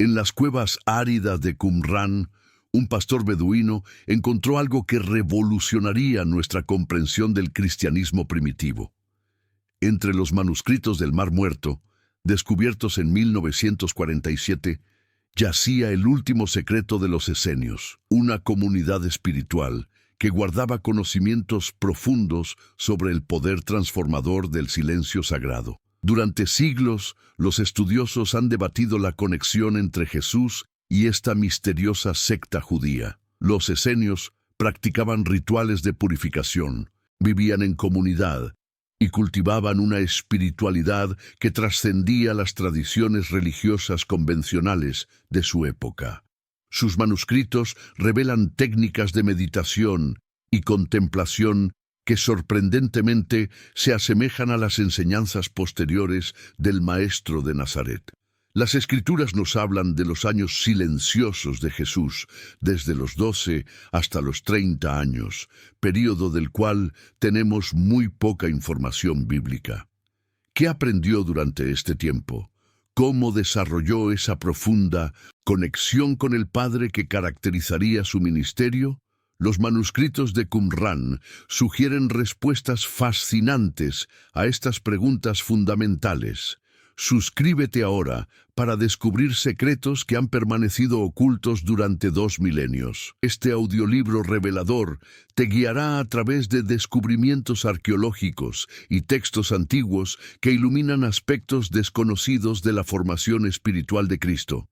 En las cuevas áridas de Qumrán, un pastor beduino encontró algo que revolucionaría nuestra comprensión del cristianismo primitivo. Entre los manuscritos del Mar Muerto, descubiertos en 1947, yacía el último secreto de los esenios, una comunidad espiritual que guardaba conocimientos profundos sobre el poder transformador del silencio sagrado. Durante siglos, los estudiosos han debatido la conexión entre Jesús y esta misteriosa secta judía. Los esenios practicaban rituales de purificación, vivían en comunidad y cultivaban una espiritualidad que trascendía las tradiciones religiosas convencionales de su época. Sus manuscritos revelan técnicas de meditación y contemplación que sorprendentemente se asemejan a las enseñanzas posteriores del Maestro de Nazaret. Las Escrituras nos hablan de los años silenciosos de Jesús, desde los 12 hasta los 30 años, período del cual tenemos muy poca información bíblica. ¿Qué aprendió durante este tiempo? ¿Cómo desarrolló esa profunda conexión con el Padre que caracterizaría su ministerio? Los manuscritos de Qumrán sugieren respuestas fascinantes a estas preguntas fundamentales. Suscríbete ahora para descubrir secretos que han permanecido ocultos durante 2 milenios. Este audiolibro revelador te guiará a través de descubrimientos arqueológicos y textos antiguos que iluminan aspectos desconocidos de la formación espiritual de Cristo.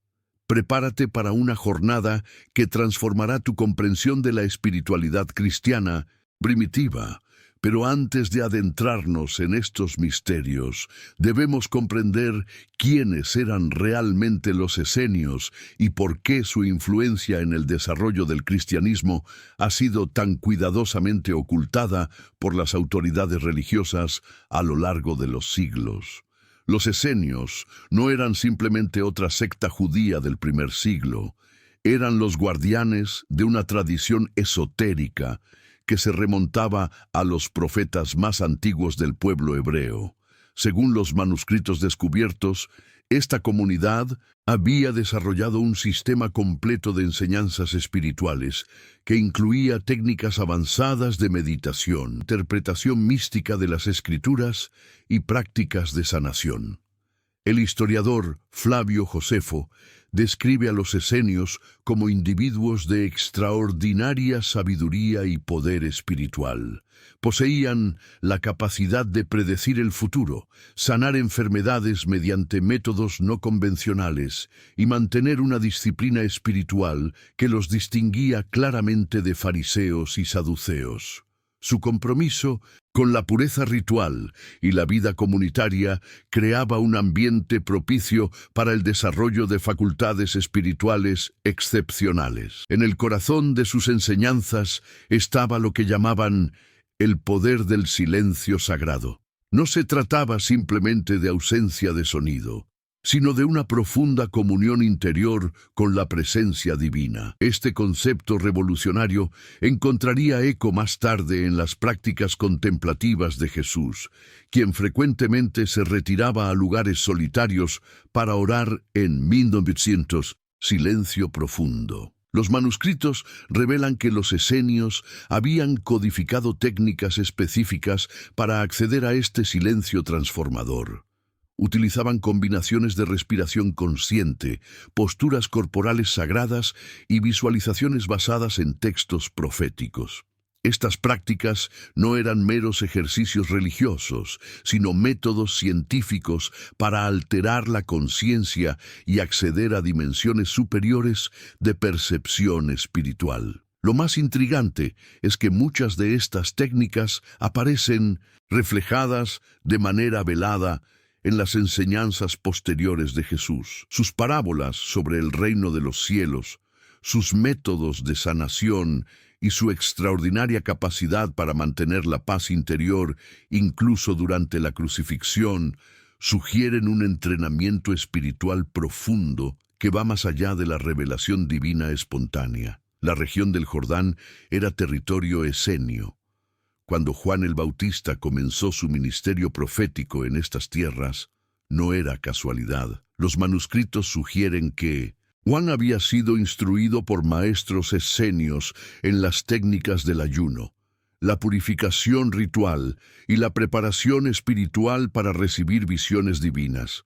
Prepárate para una jornada que transformará tu comprensión de la espiritualidad cristiana primitiva. Pero antes de adentrarnos en estos misterios, debemos comprender quiénes eran realmente los esenios y por qué su influencia en el desarrollo del cristianismo ha sido tan cuidadosamente ocultada por las autoridades religiosas a lo largo de los siglos. Los esenios no eran simplemente otra secta judía del primer siglo, eran los guardianes de una tradición esotérica que se remontaba a los profetas más antiguos del pueblo hebreo. Según los manuscritos descubiertos, esta comunidad había desarrollado un sistema completo de enseñanzas espirituales que incluía técnicas avanzadas de meditación, interpretación mística de las Escrituras y prácticas de sanación. El historiador Flavio Josefo describe a los esenios como individuos de extraordinaria sabiduría y poder espiritual. Poseían la capacidad de predecir el futuro, sanar enfermedades mediante métodos no convencionales y mantener una disciplina espiritual que los distinguía claramente de fariseos y saduceos. Su compromiso con la pureza ritual y la vida comunitaria creaba un ambiente propicio para el desarrollo de facultades espirituales excepcionales. En el corazón de sus enseñanzas estaba lo que llamaban el poder del silencio sagrado. No se trataba simplemente de ausencia de sonido, sino de una profunda comunión interior con la presencia divina. Este concepto revolucionario encontraría eco más tarde en las prácticas contemplativas de Jesús, quien frecuentemente se retiraba a lugares solitarios para orar en 1900, silencio profundo. Los manuscritos revelan que los esenios habían codificado técnicas específicas para acceder a este silencio transformador. Utilizaban combinaciones de respiración consciente, posturas corporales sagradas y visualizaciones basadas en textos proféticos. Estas prácticas no eran meros ejercicios religiosos, sino métodos científicos para alterar la conciencia y acceder a dimensiones superiores de percepción espiritual. Lo más intrigante es que muchas de estas técnicas aparecen reflejadas de manera velada en las enseñanzas posteriores de Jesús. Sus parábolas sobre el reino de los cielos, sus métodos de sanación y su extraordinaria capacidad para mantener la paz interior incluso durante la crucifixión, sugieren un entrenamiento espiritual profundo que va más allá de la revelación divina espontánea. La región del Jordán era territorio esenio. Cuando Juan el Bautista comenzó su ministerio profético en estas tierras, no era casualidad. Los manuscritos sugieren que, Juan había sido instruido por maestros esenios en las técnicas del ayuno, la purificación ritual y la preparación espiritual para recibir visiones divinas.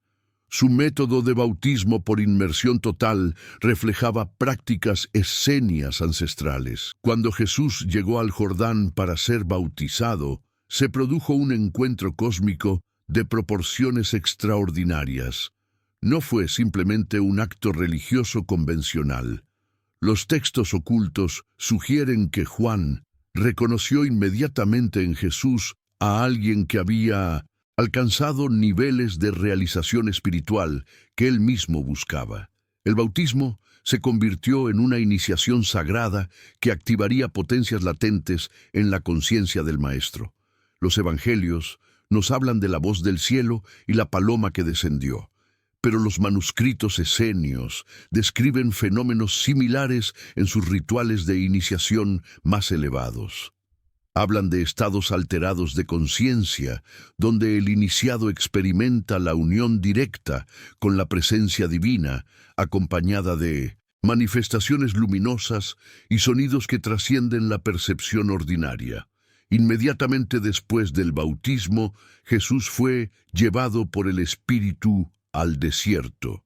Su método de bautismo por inmersión total reflejaba prácticas esenias ancestrales. Cuando Jesús llegó al Jordán para ser bautizado, se produjo un encuentro cósmico de proporciones extraordinarias. No fue simplemente un acto religioso convencional. Los textos ocultos sugieren que Juan reconoció inmediatamente en Jesús a alguien que había alcanzado niveles de realización espiritual que él mismo buscaba. El bautismo se convirtió en una iniciación sagrada que activaría potencias latentes en la conciencia del Maestro. Los evangelios nos hablan de la voz del cielo y la paloma que descendió, pero los manuscritos esenios describen fenómenos similares en sus rituales de iniciación más elevados. Hablan de estados alterados de conciencia, donde el iniciado experimenta la unión directa con la presencia divina, acompañada de manifestaciones luminosas y sonidos que trascienden la percepción ordinaria. Inmediatamente después del bautismo, Jesús fue llevado por el Espíritu al desierto.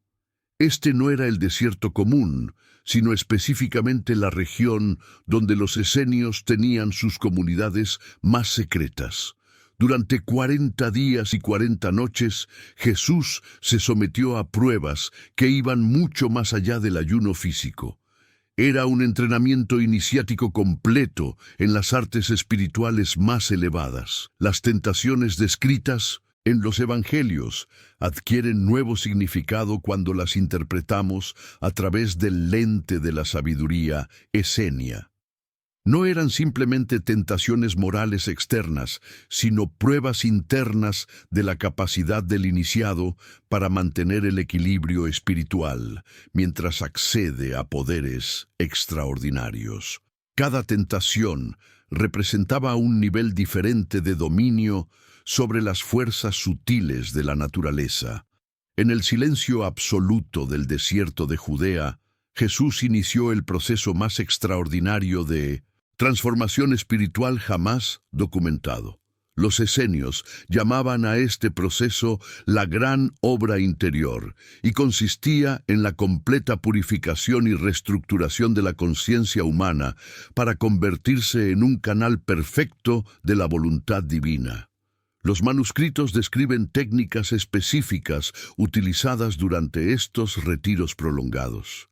Este no era el desierto común, sino específicamente la región donde los esenios tenían sus comunidades más secretas. Durante 40 días y 40 noches, Jesús se sometió a pruebas que iban mucho más allá del ayuno físico. Era un entrenamiento iniciático completo en las artes espirituales más elevadas. Las tentaciones descritas en los evangelios adquieren nuevo significado cuando las interpretamos a través del lente de la sabiduría esenia. No eran simplemente tentaciones morales externas, sino pruebas internas de la capacidad del iniciado para mantener el equilibrio espiritual, mientras accede a poderes extraordinarios. Cada tentación representaba un nivel diferente de dominio sobre las fuerzas sutiles de la naturaleza. En el silencio absoluto del desierto de Judea, Jesús inició el proceso más extraordinario de transformación espiritual jamás documentado. Los esenios llamaban a este proceso la gran obra interior y consistía en la completa purificación y reestructuración de la conciencia humana para convertirse en un canal perfecto de la voluntad divina. Los manuscritos describen técnicas específicas utilizadas durante estos retiros prolongados.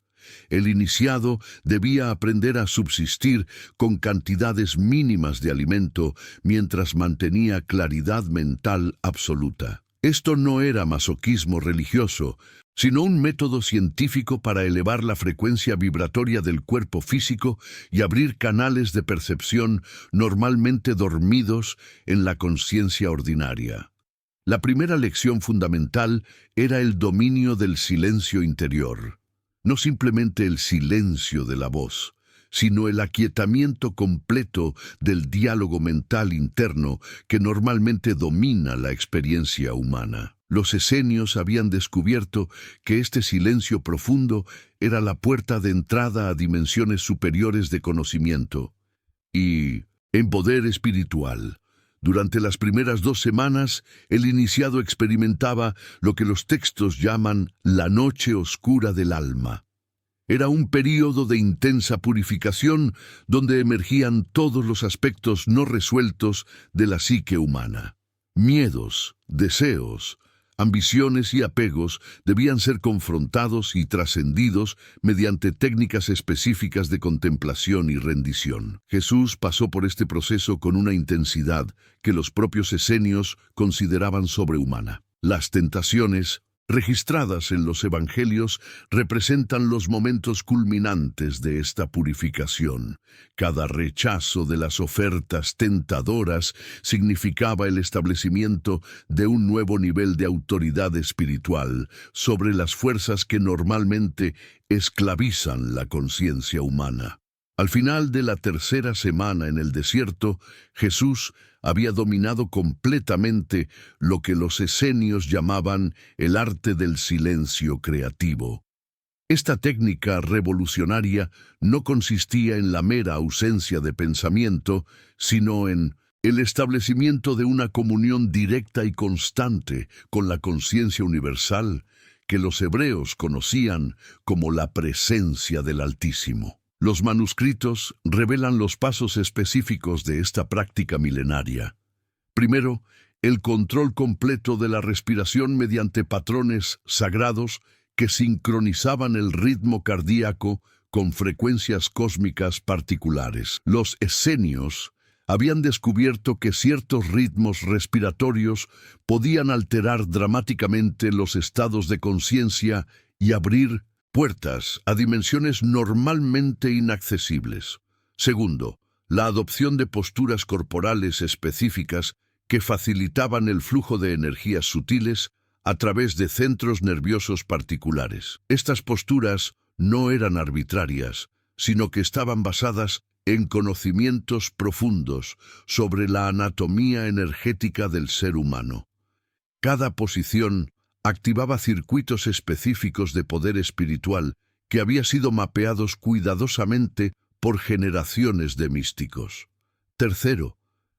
El iniciado debía aprender a subsistir con cantidades mínimas de alimento mientras mantenía claridad mental absoluta. Esto no era masoquismo religioso, sino un método científico para elevar la frecuencia vibratoria del cuerpo físico y abrir canales de percepción normalmente dormidos en la conciencia ordinaria. La primera lección fundamental era el dominio del silencio interior. No simplemente el silencio de la voz, sino el aquietamiento completo del diálogo mental interno que normalmente domina la experiencia humana. Los esenios habían descubierto que este silencio profundo era la puerta de entrada a dimensiones superiores de conocimiento y en poder espiritual. Durante las primeras 2 semanas, el iniciado experimentaba lo que los textos llaman la noche oscura del alma. Era un período de intensa purificación donde emergían todos los aspectos no resueltos de la psique humana. Miedos, deseos, ambiciones y apegos debían ser confrontados y trascendidos mediante técnicas específicas de contemplación y rendición. Jesús pasó por este proceso con una intensidad que los propios esenios consideraban sobrehumana. Las tentaciones registradas en los evangelios representan los momentos culminantes de esta purificación. Cada rechazo de las ofertas tentadoras significaba el establecimiento de un nuevo nivel de autoridad espiritual sobre las fuerzas que normalmente esclavizan la conciencia humana. Al final de la 3ª semana en el desierto, Jesús había dominado completamente lo que los esenios llamaban el arte del silencio creativo. Esta técnica revolucionaria no consistía en la mera ausencia de pensamiento, sino en el establecimiento de una comunión directa y constante con la conciencia universal que los hebreos conocían como la presencia del Altísimo. Los manuscritos revelan los pasos específicos de esta práctica milenaria. Primero, el control completo de la respiración mediante patrones sagrados que sincronizaban el ritmo cardíaco con frecuencias cósmicas particulares. Los esenios habían descubierto que ciertos ritmos respiratorios podían alterar dramáticamente los estados de conciencia y abrir puertas a dimensiones normalmente inaccesibles. Segundo, la adopción de posturas corporales específicas que facilitaban el flujo de energías sutiles a través de centros nerviosos particulares. Estas posturas no eran arbitrarias, sino que estaban basadas en conocimientos profundos sobre la anatomía energética del ser humano. Cada posición activaba circuitos específicos de poder espiritual que había sido mapeados cuidadosamente por generaciones de místicos. Tercero,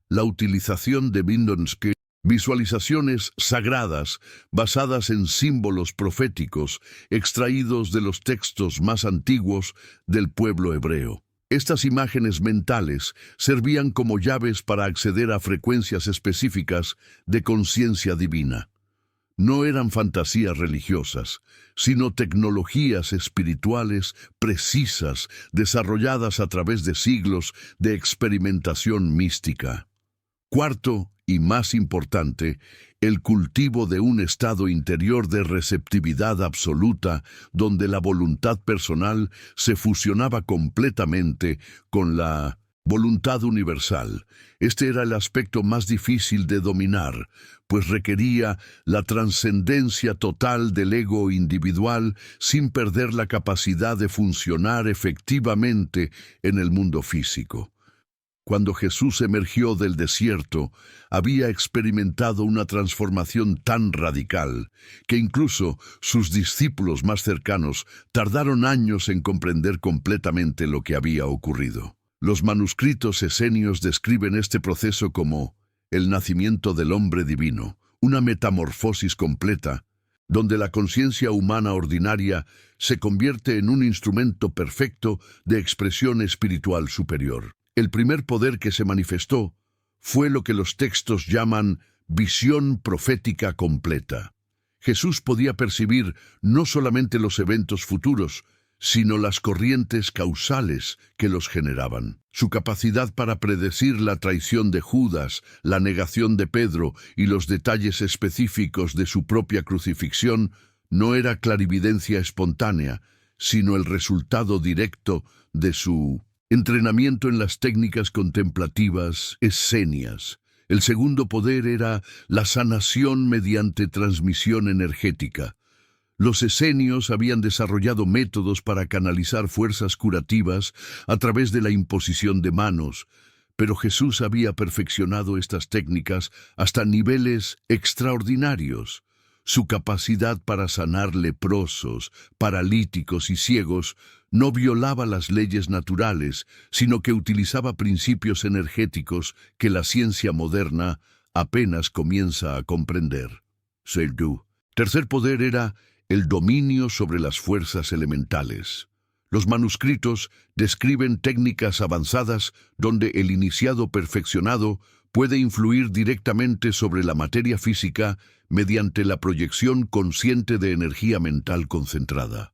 la utilización de Bindonske, visualizaciones sagradas basadas en símbolos proféticos extraídos de los textos más antiguos del pueblo hebreo. Estas imágenes mentales servían como llaves para acceder a frecuencias específicas de conciencia divina. No eran fantasías religiosas, sino tecnologías espirituales precisas desarrolladas a través de siglos de experimentación mística. Cuarto, y más importante, el cultivo de un estado interior de receptividad absoluta, donde la voluntad personal se fusionaba completamente con la voluntad universal. Este era el aspecto más difícil de dominar, pues requería la trascendencia total del ego individual sin perder la capacidad de funcionar efectivamente en el mundo físico. Cuando Jesús emergió del desierto, había experimentado una transformación tan radical que incluso sus discípulos más cercanos tardaron años en comprender completamente lo que había ocurrido. Los manuscritos esenios describen este proceso como el nacimiento del hombre divino, una metamorfosis completa, donde la conciencia humana ordinaria se convierte en un instrumento perfecto de expresión espiritual superior. El primer poder que se manifestó fue lo que los textos llaman visión profética completa. Jesús podía percibir no solamente los eventos futuros, sino las corrientes causales que los generaban. Su capacidad para predecir la traición de Judas, la negación de Pedro y los detalles específicos de su propia crucifixión no era clarividencia espontánea, sino el resultado directo de su entrenamiento en las técnicas contemplativas esenias. El segundo poder era la sanación mediante transmisión energética. Los esenios habían desarrollado métodos para canalizar fuerzas curativas a través de la imposición de manos, pero Jesús había perfeccionado estas técnicas hasta niveles extraordinarios. Su capacidad para sanar leprosos, paralíticos y ciegos no violaba las leyes naturales, sino que utilizaba principios energéticos que la ciencia moderna apenas comienza a comprender. Tercer poder era el dominio sobre las fuerzas elementales. Los manuscritos describen técnicas avanzadas donde el iniciado perfeccionado puede influir directamente sobre la materia física mediante la proyección consciente de energía mental concentrada.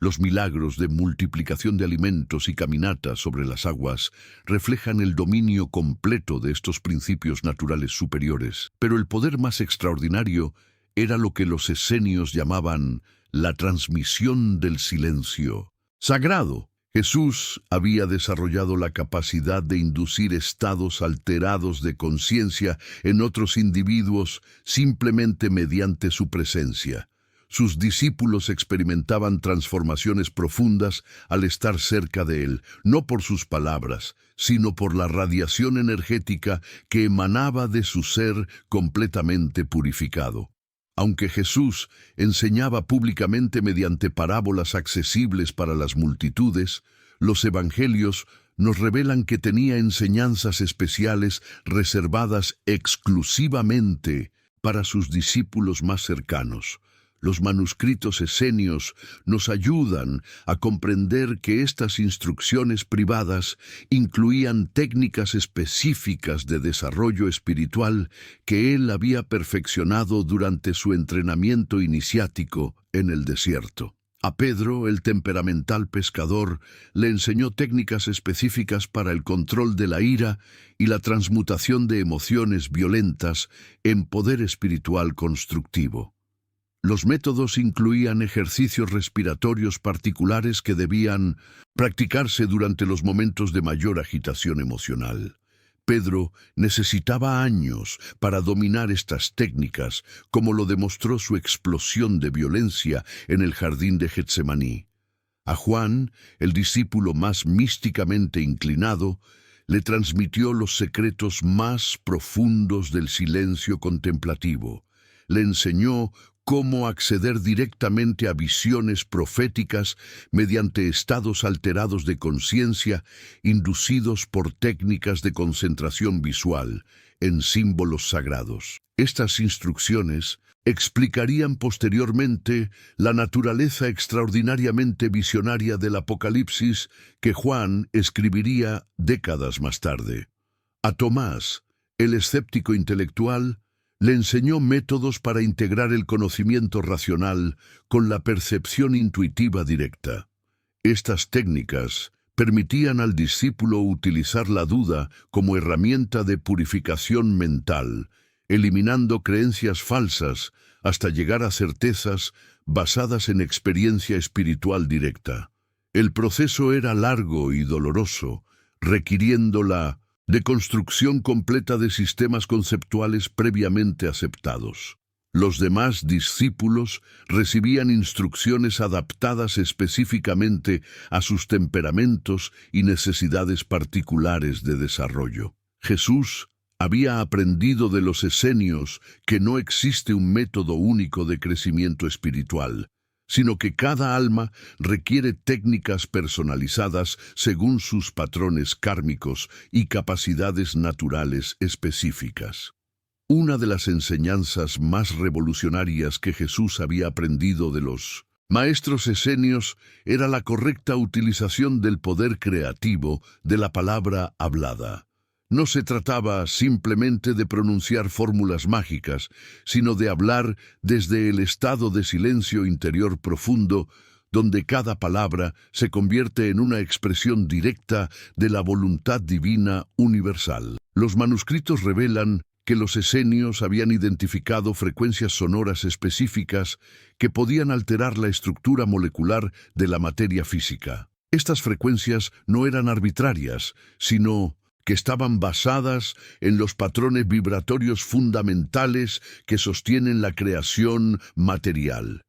Los milagros de multiplicación de alimentos y caminatas sobre las aguas reflejan el dominio completo de estos principios naturales superiores. Pero el poder más extraordinario era lo que los esenios llamaban la transmisión del silencio sagrado. Jesús había desarrollado la capacidad de inducir estados alterados de conciencia en otros individuos simplemente mediante su presencia. Sus discípulos experimentaban transformaciones profundas al estar cerca de él, no por sus palabras, sino por la radiación energética que emanaba de su ser completamente purificado. Aunque Jesús enseñaba públicamente mediante parábolas accesibles para las multitudes, los evangelios nos revelan que tenía enseñanzas especiales reservadas exclusivamente para sus discípulos más cercanos. Los manuscritos esenios nos ayudan a comprender que estas instrucciones privadas incluían técnicas específicas de desarrollo espiritual que él había perfeccionado durante su entrenamiento iniciático en el desierto. A Pedro, el temperamental pescador, le enseñó técnicas específicas para el control de la ira y la transmutación de emociones violentas en poder espiritual constructivo. Los métodos incluían ejercicios respiratorios particulares que debían practicarse durante los momentos de mayor agitación emocional. Pedro necesitaba años para dominar estas técnicas, como lo demostró su explosión de violencia en el jardín de Getsemaní. A Juan, el discípulo más místicamente inclinado, le transmitió los secretos más profundos del silencio contemplativo. Le enseñó cómo acceder directamente a visiones proféticas mediante estados alterados de conciencia inducidos por técnicas de concentración visual en símbolos sagrados. Estas instrucciones explicarían posteriormente la naturaleza extraordinariamente visionaria del Apocalipsis que Juan escribiría décadas más tarde. A Tomás, el escéptico intelectual, le enseñó métodos para integrar el conocimiento racional con la percepción intuitiva directa. Estas técnicas permitían al discípulo utilizar la duda como herramienta de purificación mental, eliminando creencias falsas hasta llegar a certezas basadas en experiencia espiritual directa. El proceso era largo y doloroso, requiriendo la deconstrucción completa de sistemas conceptuales previamente aceptados. Los demás discípulos recibían instrucciones adaptadas específicamente a sus temperamentos y necesidades particulares de desarrollo. Jesús había aprendido de los esenios que no existe un método único de crecimiento espiritual, sino que cada alma requiere técnicas personalizadas según sus patrones kármicos y capacidades naturales específicas. Una de las enseñanzas más revolucionarias que Jesús había aprendido de los maestros esenios era la correcta utilización del poder creativo de la palabra hablada. No se trataba simplemente de pronunciar fórmulas mágicas, sino de hablar desde el estado de silencio interior profundo, donde cada palabra se convierte en una expresión directa de la voluntad divina universal. Los manuscritos revelan que los esenios habían identificado frecuencias sonoras específicas que podían alterar la estructura molecular de la materia física. Estas frecuencias no eran arbitrarias, sino que estaban basadas en los patrones vibratorios fundamentales que sostienen la creación material.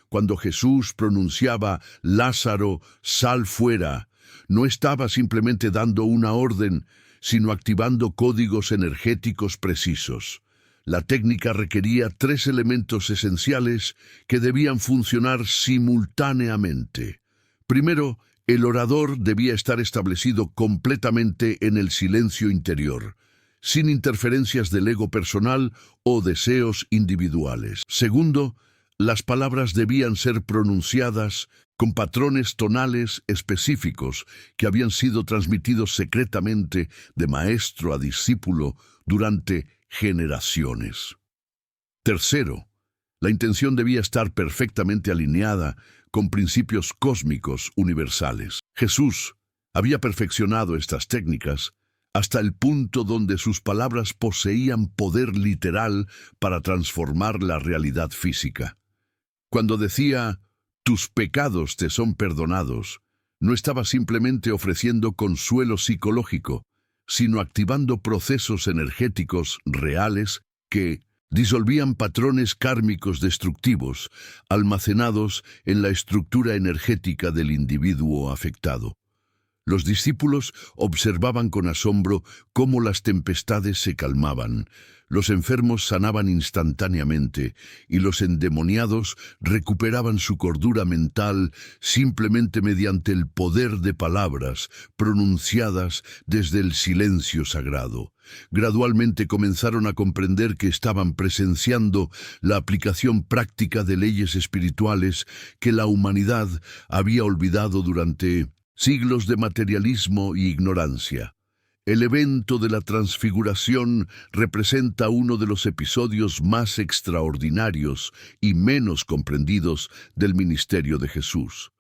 Cuando Jesús pronunciaba «Lázaro, sal fuera», no estaba simplemente dando una orden, sino activando códigos energéticos precisos. La técnica requería 3 elementos esenciales que debían funcionar simultáneamente. Primero, el orador debía estar establecido completamente en el silencio interior, sin interferencias del ego personal o deseos individuales. Segundo, las palabras debían ser pronunciadas con patrones tonales específicos que habían sido transmitidos secretamente de maestro a discípulo durante generaciones. Tercero, la intención debía estar perfectamente alineada con principios cósmicos universales. Jesús había perfeccionado estas técnicas hasta el punto donde sus palabras poseían poder literal para transformar la realidad física. Cuando decía, «Tus pecados te son perdonados», no estaba simplemente ofreciendo consuelo psicológico, sino activando procesos energéticos reales que disolvían patrones kármicos destructivos almacenados en la estructura energética del individuo afectado. Los discípulos observaban con asombro cómo las tempestades se calmaban, los enfermos sanaban instantáneamente y los endemoniados recuperaban su cordura mental simplemente mediante el poder de palabras pronunciadas desde el silencio sagrado. Gradualmente comenzaron a comprender que estaban presenciando la aplicación práctica de leyes espirituales que la humanidad había olvidado durante siglos de materialismo y ignorancia. El evento de la transfiguración representa uno de los episodios más extraordinarios y menos comprendidos del ministerio de Jesús.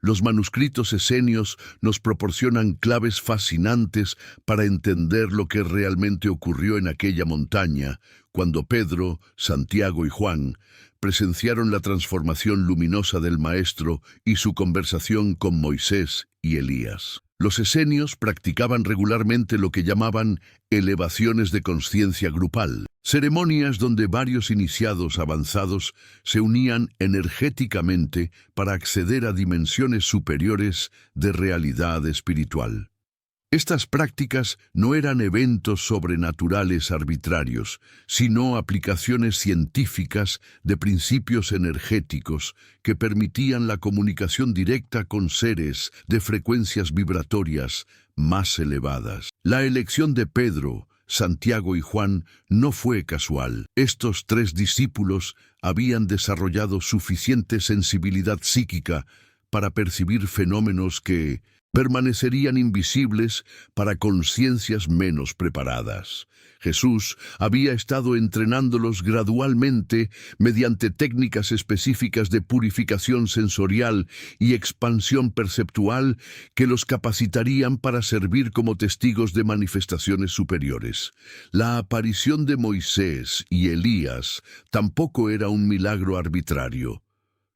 Los manuscritos esenios nos proporcionan claves fascinantes para entender lo que realmente ocurrió en aquella montaña, cuando Pedro, Santiago y Juan presenciaron la transformación luminosa del Maestro y su conversación con Moisés y Elías. Los esenios practicaban regularmente lo que llamaban elevaciones de conciencia grupal, ceremonias donde varios iniciados avanzados se unían energéticamente para acceder a dimensiones superiores de realidad espiritual. Estas prácticas no eran eventos sobrenaturales arbitrarios, sino aplicaciones científicas de principios energéticos que permitían la comunicación directa con seres de frecuencias vibratorias más elevadas. La elección de Pedro, Santiago y Juan no fue casual. Estos tres discípulos habían desarrollado suficiente sensibilidad psíquica para percibir fenómenos que permanecerían invisibles para conciencias menos preparadas. Jesús había estado entrenándolos gradualmente mediante técnicas específicas de purificación sensorial y expansión perceptual que los capacitarían para servir como testigos de manifestaciones superiores. La aparición de Moisés y Elías tampoco era un milagro arbitrario.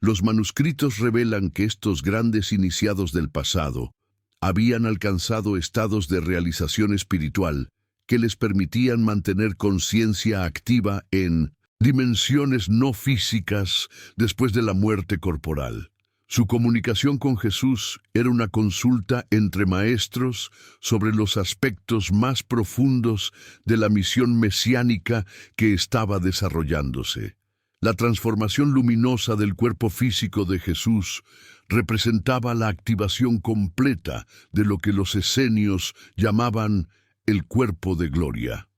Los manuscritos revelan que estos grandes iniciados del pasado habían alcanzado estados de realización espiritual que les permitían mantener conciencia activa en dimensiones no físicas después de la muerte corporal. Su comunicación con Jesús era una consulta entre maestros sobre los aspectos más profundos de la misión mesiánica que estaba desarrollándose. La transformación luminosa del cuerpo físico de Jesús representaba la activación completa de lo que los esenios llamaban el cuerpo de gloria.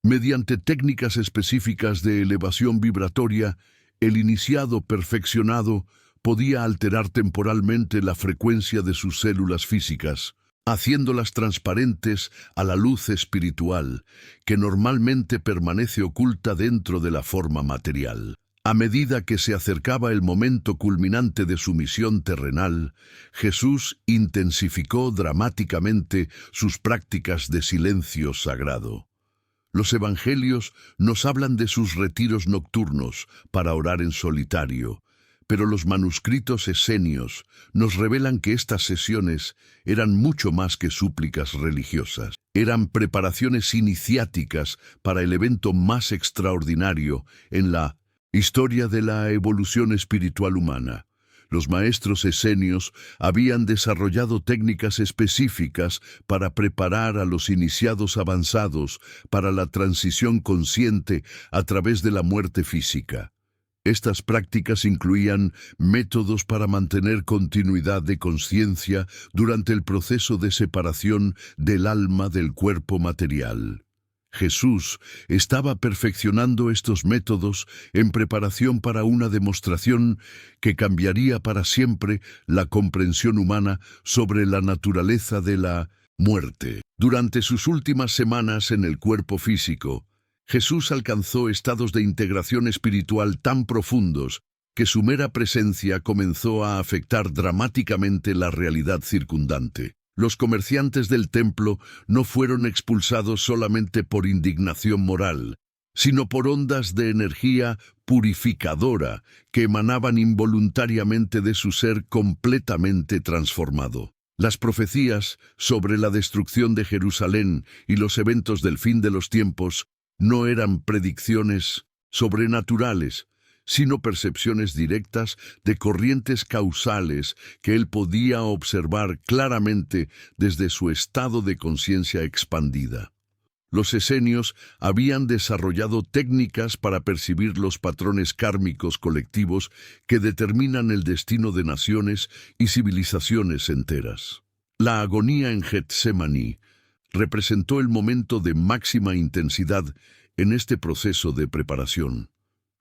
Mediante técnicas específicas de elevación vibratoria, el iniciado perfeccionado podía alterar temporalmente la frecuencia de sus células físicas, haciéndolas transparentes a la luz espiritual, que normalmente permanece oculta dentro de la forma material. A medida que se acercaba el momento culminante de su misión terrenal, Jesús intensificó dramáticamente sus prácticas de silencio sagrado. Los evangelios nos hablan de sus retiros nocturnos para orar en solitario, pero los manuscritos esenios nos revelan que estas sesiones eran mucho más que súplicas religiosas. Eran preparaciones iniciáticas para el evento más extraordinario en la historia de la evolución espiritual humana. Los maestros esenios habían desarrollado técnicas específicas para preparar a los iniciados avanzados para la transición consciente a través de la muerte física. Estas prácticas incluían métodos para mantener continuidad de conciencia durante el proceso de separación del alma del cuerpo material. Jesús estaba perfeccionando estos métodos en preparación para una demostración que cambiaría para siempre la comprensión humana sobre la naturaleza de la muerte. Durante sus últimas semanas en el cuerpo físico, Jesús alcanzó estados de integración espiritual tan profundos que su mera presencia comenzó a afectar dramáticamente la realidad circundante. Los comerciantes del templo no fueron expulsados solamente por indignación moral, sino por ondas de energía purificadora que emanaban involuntariamente de su ser completamente transformado. Las profecías sobre la destrucción de Jerusalén y los eventos del fin de los tiempos no eran predicciones sobrenaturales, sino percepciones directas de corrientes causales que él podía observar claramente desde su estado de conciencia expandida. Los esenios habían desarrollado técnicas para percibir los patrones kármicos colectivos que determinan el destino de naciones y civilizaciones enteras. La agonía en Getsemaní representó el momento de máxima intensidad en este proceso de preparación.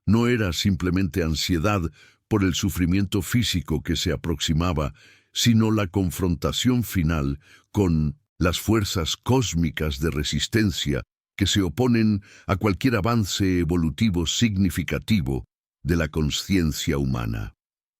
No era simplemente ansiedad por el sufrimiento físico que se aproximaba, sino la confrontación final con las fuerzas cósmicas de resistencia que se oponen a cualquier avance evolutivo significativo de la conciencia humana.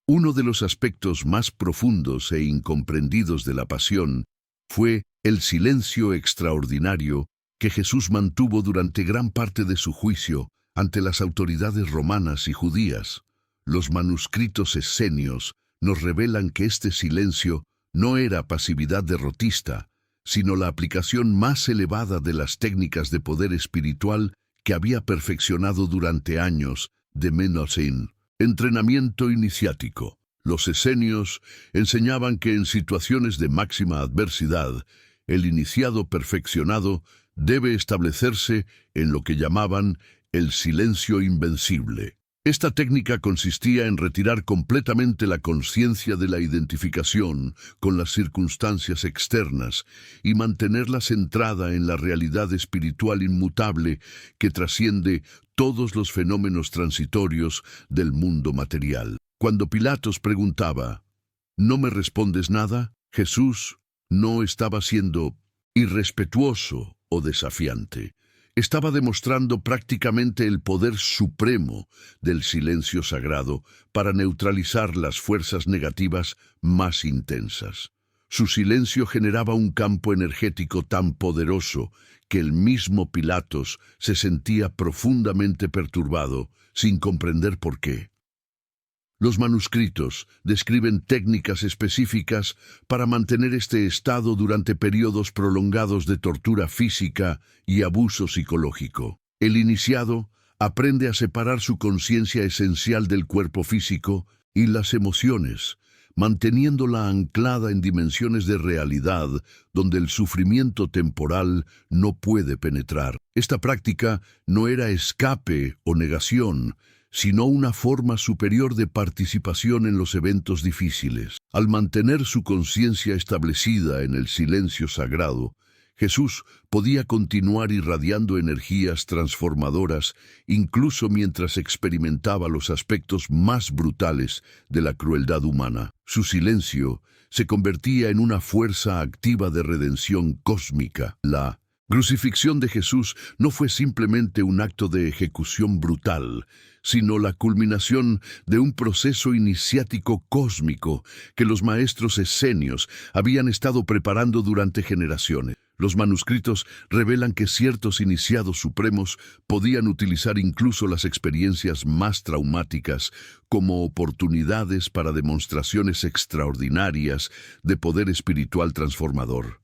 Uno de los aspectos más profundos e incomprendidos de la pasión fue el silencio extraordinario que Jesús mantuvo durante gran parte de su juicio ante las autoridades romanas y judías. Los manuscritos esenios nos revelan que este silencio no era pasividad derrotista, sino la aplicación más elevada de las técnicas de poder espiritual que había perfeccionado durante años de Menosin. Entrenamiento iniciático. Los esenios enseñaban que en situaciones de máxima adversidad, el iniciado perfeccionado debe establecerse en lo que llamaban el silencio invencible. Esta técnica consistía en retirar completamente la conciencia de la identificación con las circunstancias externas y mantenerla centrada en la realidad espiritual inmutable que trasciende todos los fenómenos transitorios del mundo material. Cuando Pilatos preguntaba, ¿no me respondes nada?, Jesús no estaba siendo irrespetuoso o desafiante. Estaba demostrando prácticamente el poder supremo del silencio sagrado para neutralizar las fuerzas negativas más intensas. Su silencio generaba un campo energético tan poderoso que el mismo Pilatos se sentía profundamente perturbado, sin comprender por qué. Los manuscritos describen técnicas específicas para mantener este estado durante periodos prolongados de tortura física y abuso psicológico. El iniciado aprende a separar su conciencia esencial del cuerpo físico y las emociones, manteniéndola anclada en dimensiones de realidad donde el sufrimiento temporal no puede penetrar. Esta práctica no era escape o negación, sino una forma superior de participación en los eventos difíciles. Al mantener su conciencia establecida en el silencio sagrado, Jesús podía continuar irradiando energías transformadoras incluso mientras experimentaba los aspectos más brutales de la crueldad humana. Su silencio se convertía en una fuerza activa de redención cósmica. La crucifixión de Jesús no fue simplemente un acto de ejecución brutal, sino la culminación de un proceso iniciático cósmico que los maestros esenios habían estado preparando durante generaciones. Los manuscritos revelan que ciertos iniciados supremos podían utilizar incluso las experiencias más traumáticas como oportunidades para demostraciones extraordinarias de poder espiritual transformador.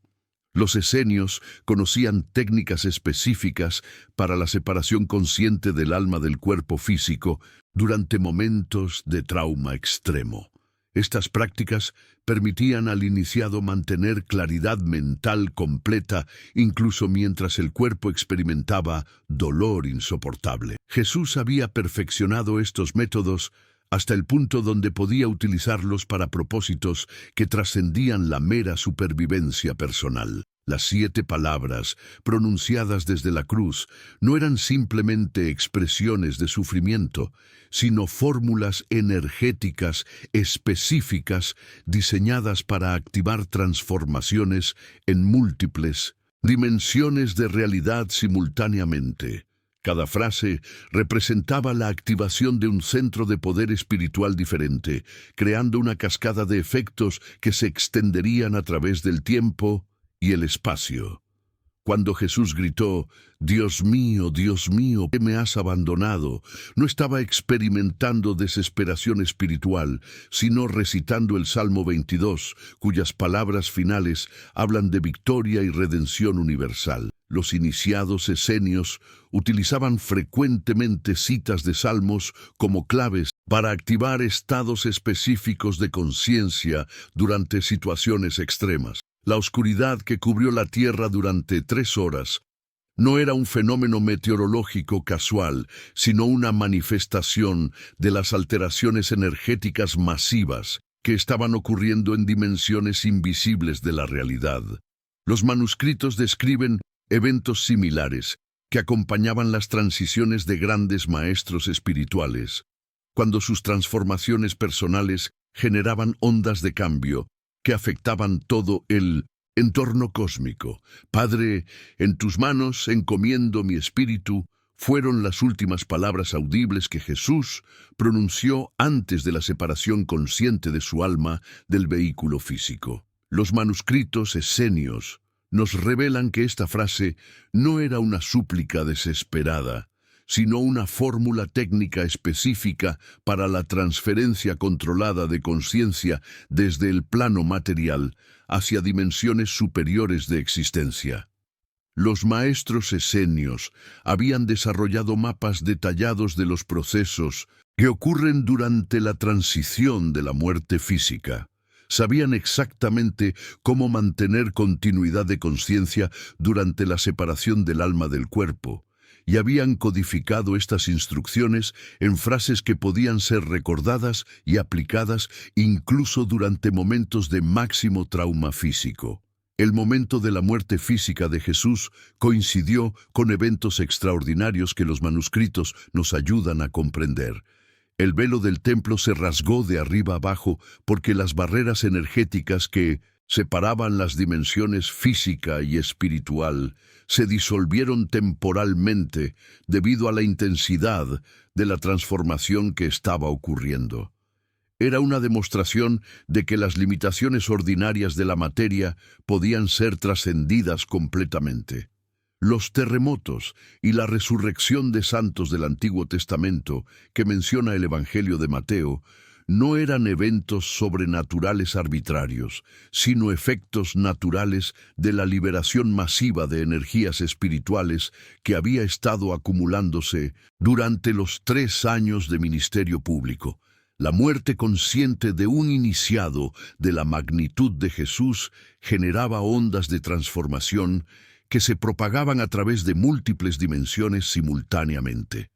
Los esenios conocían técnicas específicas para la separación consciente del alma del cuerpo físico durante momentos de trauma extremo. Estas prácticas permitían al iniciado mantener claridad mental completa incluso mientras el cuerpo experimentaba dolor insoportable. Jesús había perfeccionado estos métodos hasta el punto donde podía utilizarlos para propósitos que trascendían la mera supervivencia personal. Las 7 palabras, pronunciadas desde la cruz, no eran simplemente expresiones de sufrimiento, sino fórmulas energéticas específicas diseñadas para activar transformaciones en múltiples dimensiones de realidad simultáneamente. Cada frase representaba la activación de un centro de poder espiritual diferente, creando una cascada de efectos que se extenderían a través del tiempo y el espacio. Cuando Jesús gritó, Dios mío, ¿por qué me has abandonado?, no estaba experimentando desesperación espiritual, sino recitando el Salmo 22, cuyas palabras finales hablan de victoria y redención universal. Los iniciados esenios utilizaban frecuentemente citas de salmos como claves para activar estados específicos de conciencia durante situaciones extremas. La oscuridad que cubrió la tierra durante 3 horas no era un fenómeno meteorológico casual, sino una manifestación de las alteraciones energéticas masivas que estaban ocurriendo en dimensiones invisibles de la realidad. Los manuscritos describen eventos similares que acompañaban las transiciones de grandes maestros espirituales, cuando sus transformaciones personales generaban ondas de cambio que afectaban todo el entorno cósmico. Padre, en tus manos encomiendo mi espíritu, fueron las últimas palabras audibles que Jesús pronunció antes de la separación consciente de su alma del vehículo físico. Los manuscritos esenios nos revelan que esta frase no era una súplica desesperada, sino una fórmula técnica específica para la transferencia controlada de conciencia desde el plano material hacia dimensiones superiores de existencia. Los maestros esenios habían desarrollado mapas detallados de los procesos que ocurren durante la transición de la muerte física. Sabían exactamente cómo mantener continuidad de conciencia durante la separación del alma del cuerpo, y habían codificado estas instrucciones en frases que podían ser recordadas y aplicadas incluso durante momentos de máximo trauma físico. El momento de la muerte física de Jesús coincidió con eventos extraordinarios que los manuscritos nos ayudan a comprender. El velo del templo se rasgó de arriba abajo porque las barreras energéticas que separaban las dimensiones física y espiritual se disolvieron temporalmente debido a la intensidad de la transformación que estaba ocurriendo. Era una demostración de que las limitaciones ordinarias de la materia podían ser trascendidas completamente. Los terremotos y la resurrección de santos del Antiguo Testamento que menciona el Evangelio de Mateo no eran eventos sobrenaturales arbitrarios, sino efectos naturales de la liberación masiva de energías espirituales que había estado acumulándose durante los 3 años de ministerio público. La muerte consciente de un iniciado de la magnitud de Jesús generaba ondas de transformación que se propagaban a través de múltiples dimensiones simultáneamente.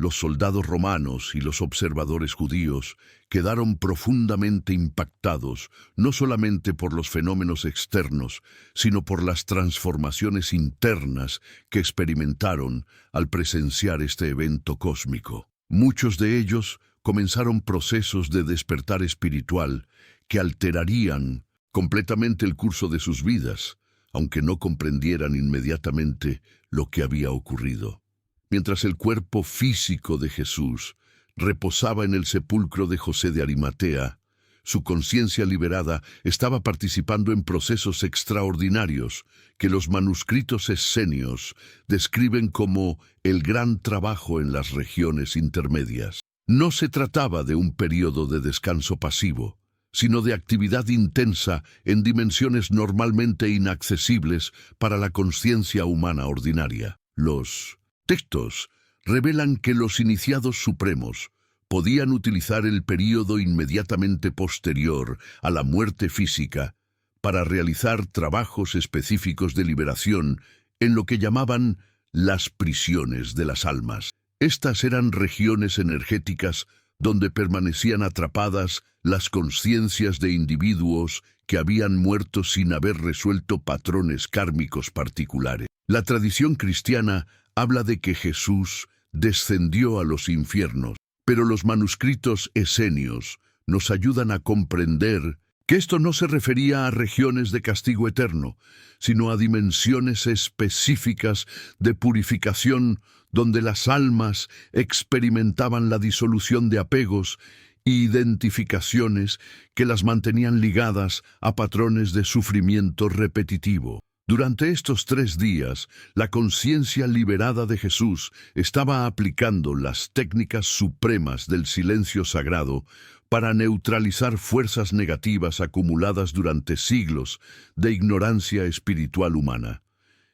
Los soldados romanos y los observadores judíos quedaron profundamente impactados, no solamente por los fenómenos externos, sino por las transformaciones internas que experimentaron al presenciar este evento cósmico. Muchos de ellos comenzaron procesos de despertar espiritual que alterarían completamente el curso de sus vidas, aunque no comprendieran inmediatamente lo que había ocurrido. Mientras el cuerpo físico de Jesús reposaba en el sepulcro de José de Arimatea, su conciencia liberada estaba participando en procesos extraordinarios que los manuscritos esenios describen como el gran trabajo en las regiones intermedias. No se trataba de un periodo de descanso pasivo, sino de actividad intensa en dimensiones normalmente inaccesibles para la conciencia humana ordinaria. Los textos revelan que los iniciados supremos podían utilizar el período inmediatamente posterior a la muerte física para realizar trabajos específicos de liberación en lo que llamaban las prisiones de las almas. Estas eran regiones energéticas donde permanecían atrapadas las conciencias de individuos que habían muerto sin haber resuelto patrones kármicos particulares. La tradición cristiana habla de que Jesús descendió a los infiernos, pero los manuscritos esenios nos ayudan a comprender que esto no se refería a regiones de castigo eterno, sino a dimensiones específicas de purificación donde las almas experimentaban la disolución de apegos e identificaciones que las mantenían ligadas a patrones de sufrimiento repetitivo. Durante estos 3 días, la conciencia liberada de Jesús estaba aplicando las técnicas supremas del silencio sagrado para neutralizar fuerzas negativas acumuladas durante siglos de ignorancia espiritual humana.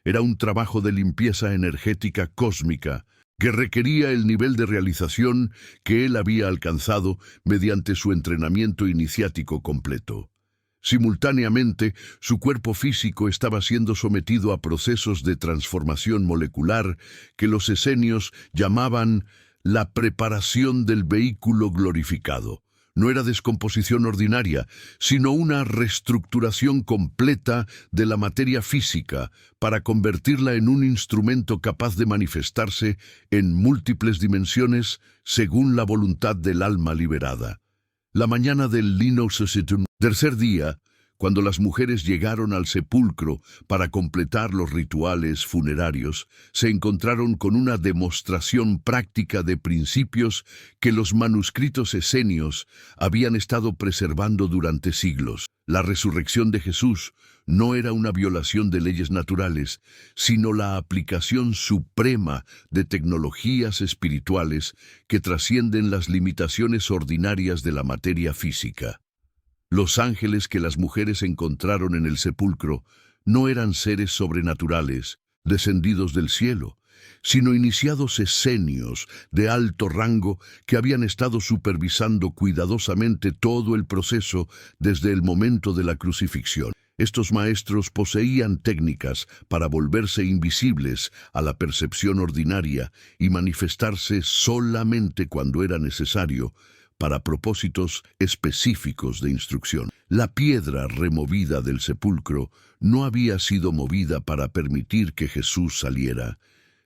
Era un trabajo de limpieza energética cósmica que requería el nivel de realización que él había alcanzado mediante su entrenamiento iniciático completo. Simultáneamente, su cuerpo físico estaba siendo sometido a procesos de transformación molecular que los esenios llamaban la preparación del vehículo glorificado. No era descomposición ordinaria, sino una reestructuración completa de la materia física para convertirla en un instrumento capaz de manifestarse en múltiples dimensiones según la voluntad del alma liberada. La mañana del Linosusitum, tercer día, cuando las mujeres llegaron al sepulcro para completar los rituales funerarios, se encontraron con una demostración práctica de principios que los manuscritos esenios habían estado preservando durante siglos. La resurrección de Jesús no era una violación de leyes naturales, sino la aplicación suprema de tecnologías espirituales que trascienden las limitaciones ordinarias de la materia física. Los ángeles que las mujeres encontraron en el sepulcro no eran seres sobrenaturales, descendidos del cielo, sino iniciados esenios de alto rango que habían estado supervisando cuidadosamente todo el proceso desde el momento de la crucifixión. Estos maestros poseían técnicas para volverse invisibles a la percepción ordinaria y manifestarse solamente cuando era necesario, para propósitos específicos de instrucción. La piedra removida del sepulcro no había sido movida para permitir que Jesús saliera,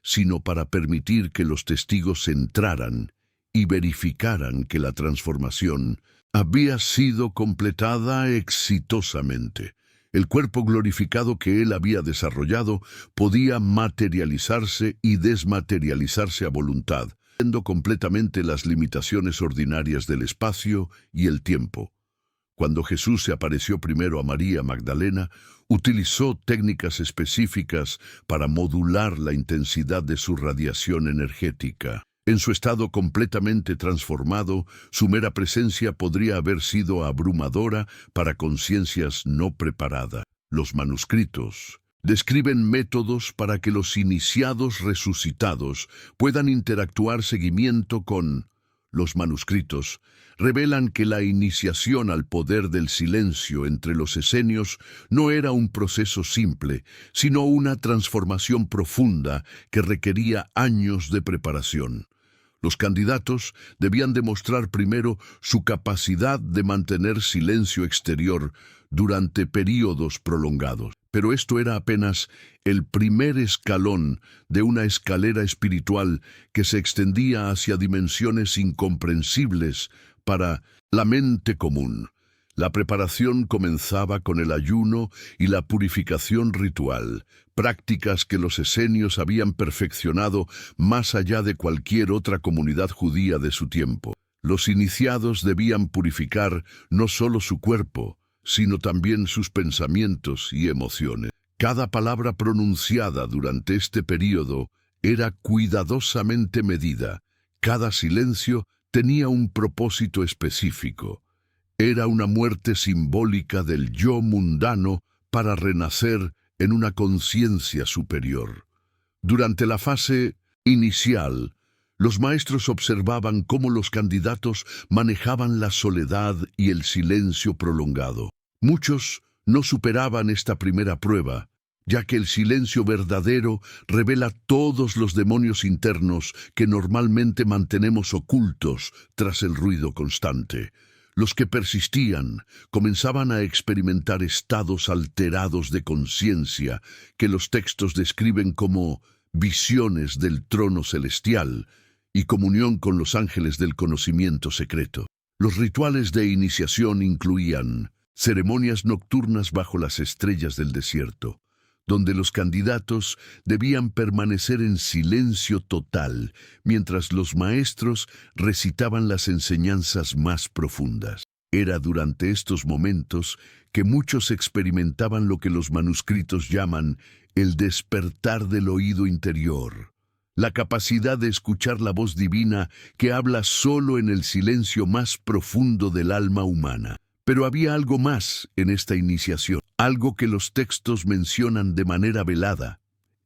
sino para permitir que los testigos entraran y verificaran que la transformación había sido completada exitosamente. El cuerpo glorificado que él había desarrollado podía materializarse y desmaterializarse a voluntad, completamente las limitaciones ordinarias del espacio y el tiempo. Cuando Jesús se apareció primero a María Magdalena, utilizó técnicas específicas para modular la intensidad de su radiación energética. En su estado completamente transformado, su mera presencia podría haber sido abrumadora para conciencias no preparadas. Los manuscritos describen métodos para que los iniciados resucitados puedan interactuar seguimiento con los manuscritos. Revelan que la iniciación al poder del silencio entre los esenios no era un proceso simple, sino una transformación profunda que requería años de preparación. Los candidatos debían demostrar primero su capacidad de mantener silencio exterior durante períodos prolongados. Pero esto era apenas el primer escalón de una escalera espiritual que se extendía hacia dimensiones incomprensibles para la mente común. La preparación comenzaba con el ayuno y la purificación ritual, prácticas que los esenios habían perfeccionado más allá de cualquier otra comunidad judía de su tiempo. Los iniciados debían purificar no solo su cuerpo, sino también sus pensamientos y emociones. Cada palabra pronunciada durante este período era cuidadosamente medida. Cada silencio tenía un propósito específico. Era una muerte simbólica del yo mundano para renacer en una conciencia superior. Durante la fase inicial, los maestros observaban cómo los candidatos manejaban la soledad y el silencio prolongado. Muchos no superaban esta primera prueba, ya que el silencio verdadero revela todos los demonios internos que normalmente mantenemos ocultos tras el ruido constante. Los que persistían comenzaban a experimentar estados alterados de conciencia que los textos describen como visiones del trono celestial y comunión con los ángeles del conocimiento secreto. Los rituales de iniciación incluían ceremonias nocturnas bajo las estrellas del desierto, donde los candidatos debían permanecer en silencio total mientras los maestros recitaban las enseñanzas más profundas. Era durante estos momentos que muchos experimentaban lo que los manuscritos llaman el despertar del oído interior, la capacidad de escuchar la voz divina que habla solo en el silencio más profundo del alma humana. Pero había algo más en esta iniciación, algo que los textos mencionan de manera velada.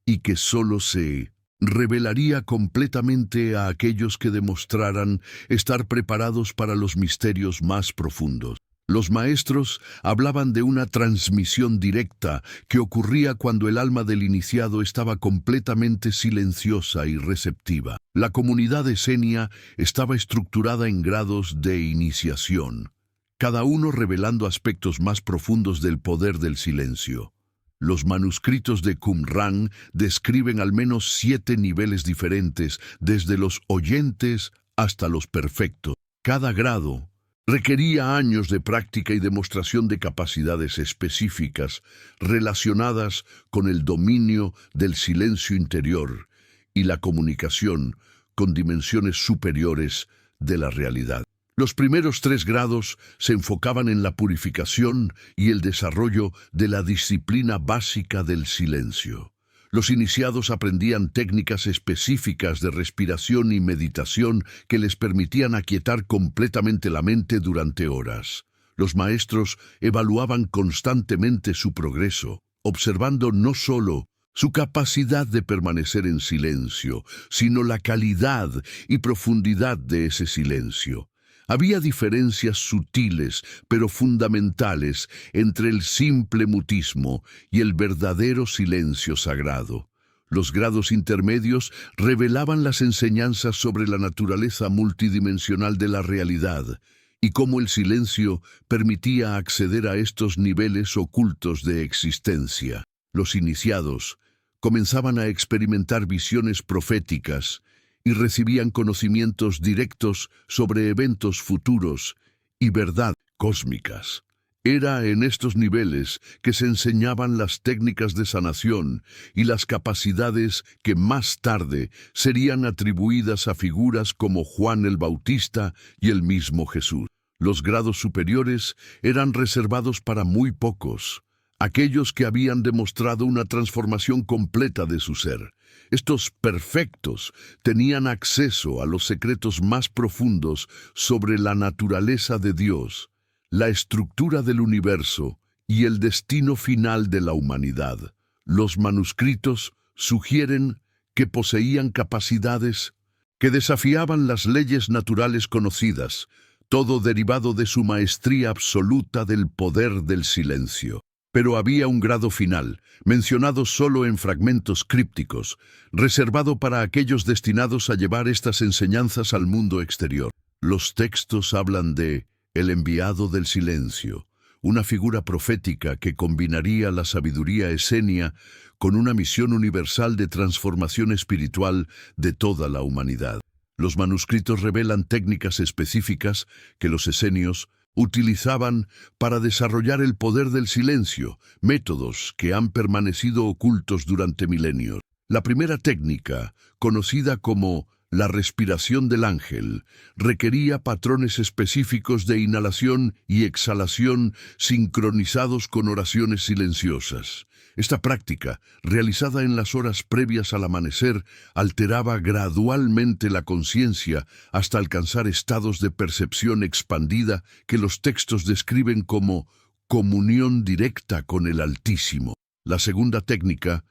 y que solo se revelaría completamente a aquellos que demostraran estar preparados para los misterios más profundos. Los maestros hablaban de una transmisión directa que ocurría cuando el alma del iniciado estaba completamente silenciosa y receptiva. La comunidad esenia estaba estructurada en grados de iniciación, cada uno revelando aspectos más profundos del poder del silencio. Los manuscritos de Qumran describen al menos 7 niveles diferentes, desde los oyentes hasta los perfectos. Cada grado requería años de práctica y demostración de capacidades específicas relacionadas con el dominio del silencio interior y la comunicación con dimensiones superiores de la realidad. Los primeros 3 grados se enfocaban en la purificación y el desarrollo de la disciplina básica del silencio. Los iniciados aprendían técnicas específicas de respiración y meditación que les permitían aquietar completamente la mente durante horas. Los maestros evaluaban constantemente su progreso, observando no solo su capacidad de permanecer en silencio, sino la calidad y profundidad de ese silencio. Había diferencias sutiles, pero fundamentales, entre el simple mutismo y el verdadero silencio sagrado. Los grados intermedios revelaban las enseñanzas sobre la naturaleza multidimensional de la realidad y cómo el silencio permitía acceder a estos niveles ocultos de existencia. Los iniciados comenzaban a experimentar visiones proféticas y recibían conocimientos directos sobre eventos futuros y verdad cósmicas. Era en estos niveles que se enseñaban las técnicas de sanación y las capacidades que más tarde serían atribuidas a figuras como Juan el Bautista y el mismo Jesús. Los grados superiores eran reservados para muy pocos, aquellos que habían demostrado una transformación completa de su ser. Estos perfectos tenían acceso a los secretos más profundos sobre la naturaleza de Dios, la estructura del universo y el destino final de la humanidad. Los manuscritos sugieren que poseían capacidades que desafiaban las leyes naturales conocidas, todo derivado de su maestría absoluta del poder del silencio. Pero había un grado final, mencionado solo en fragmentos crípticos, reservado para aquellos destinados a llevar estas enseñanzas al mundo exterior. Los textos hablan de el enviado del silencio, una figura profética que combinaría la sabiduría esenia con una misión universal de transformación espiritual de toda la humanidad. Los manuscritos revelan técnicas específicas que los esenios utilizaban para desarrollar el poder del silencio, métodos que han permanecido ocultos durante milenios. La primera técnica, conocida como la respiración del ángel, requería patrones específicos de inhalación y exhalación sincronizados con oraciones silenciosas. Esta práctica, realizada en las horas previas al amanecer, alteraba gradualmente la conciencia hasta alcanzar estados de percepción expandida que los textos describen como comunión directa con el Altísimo. La segunda técnica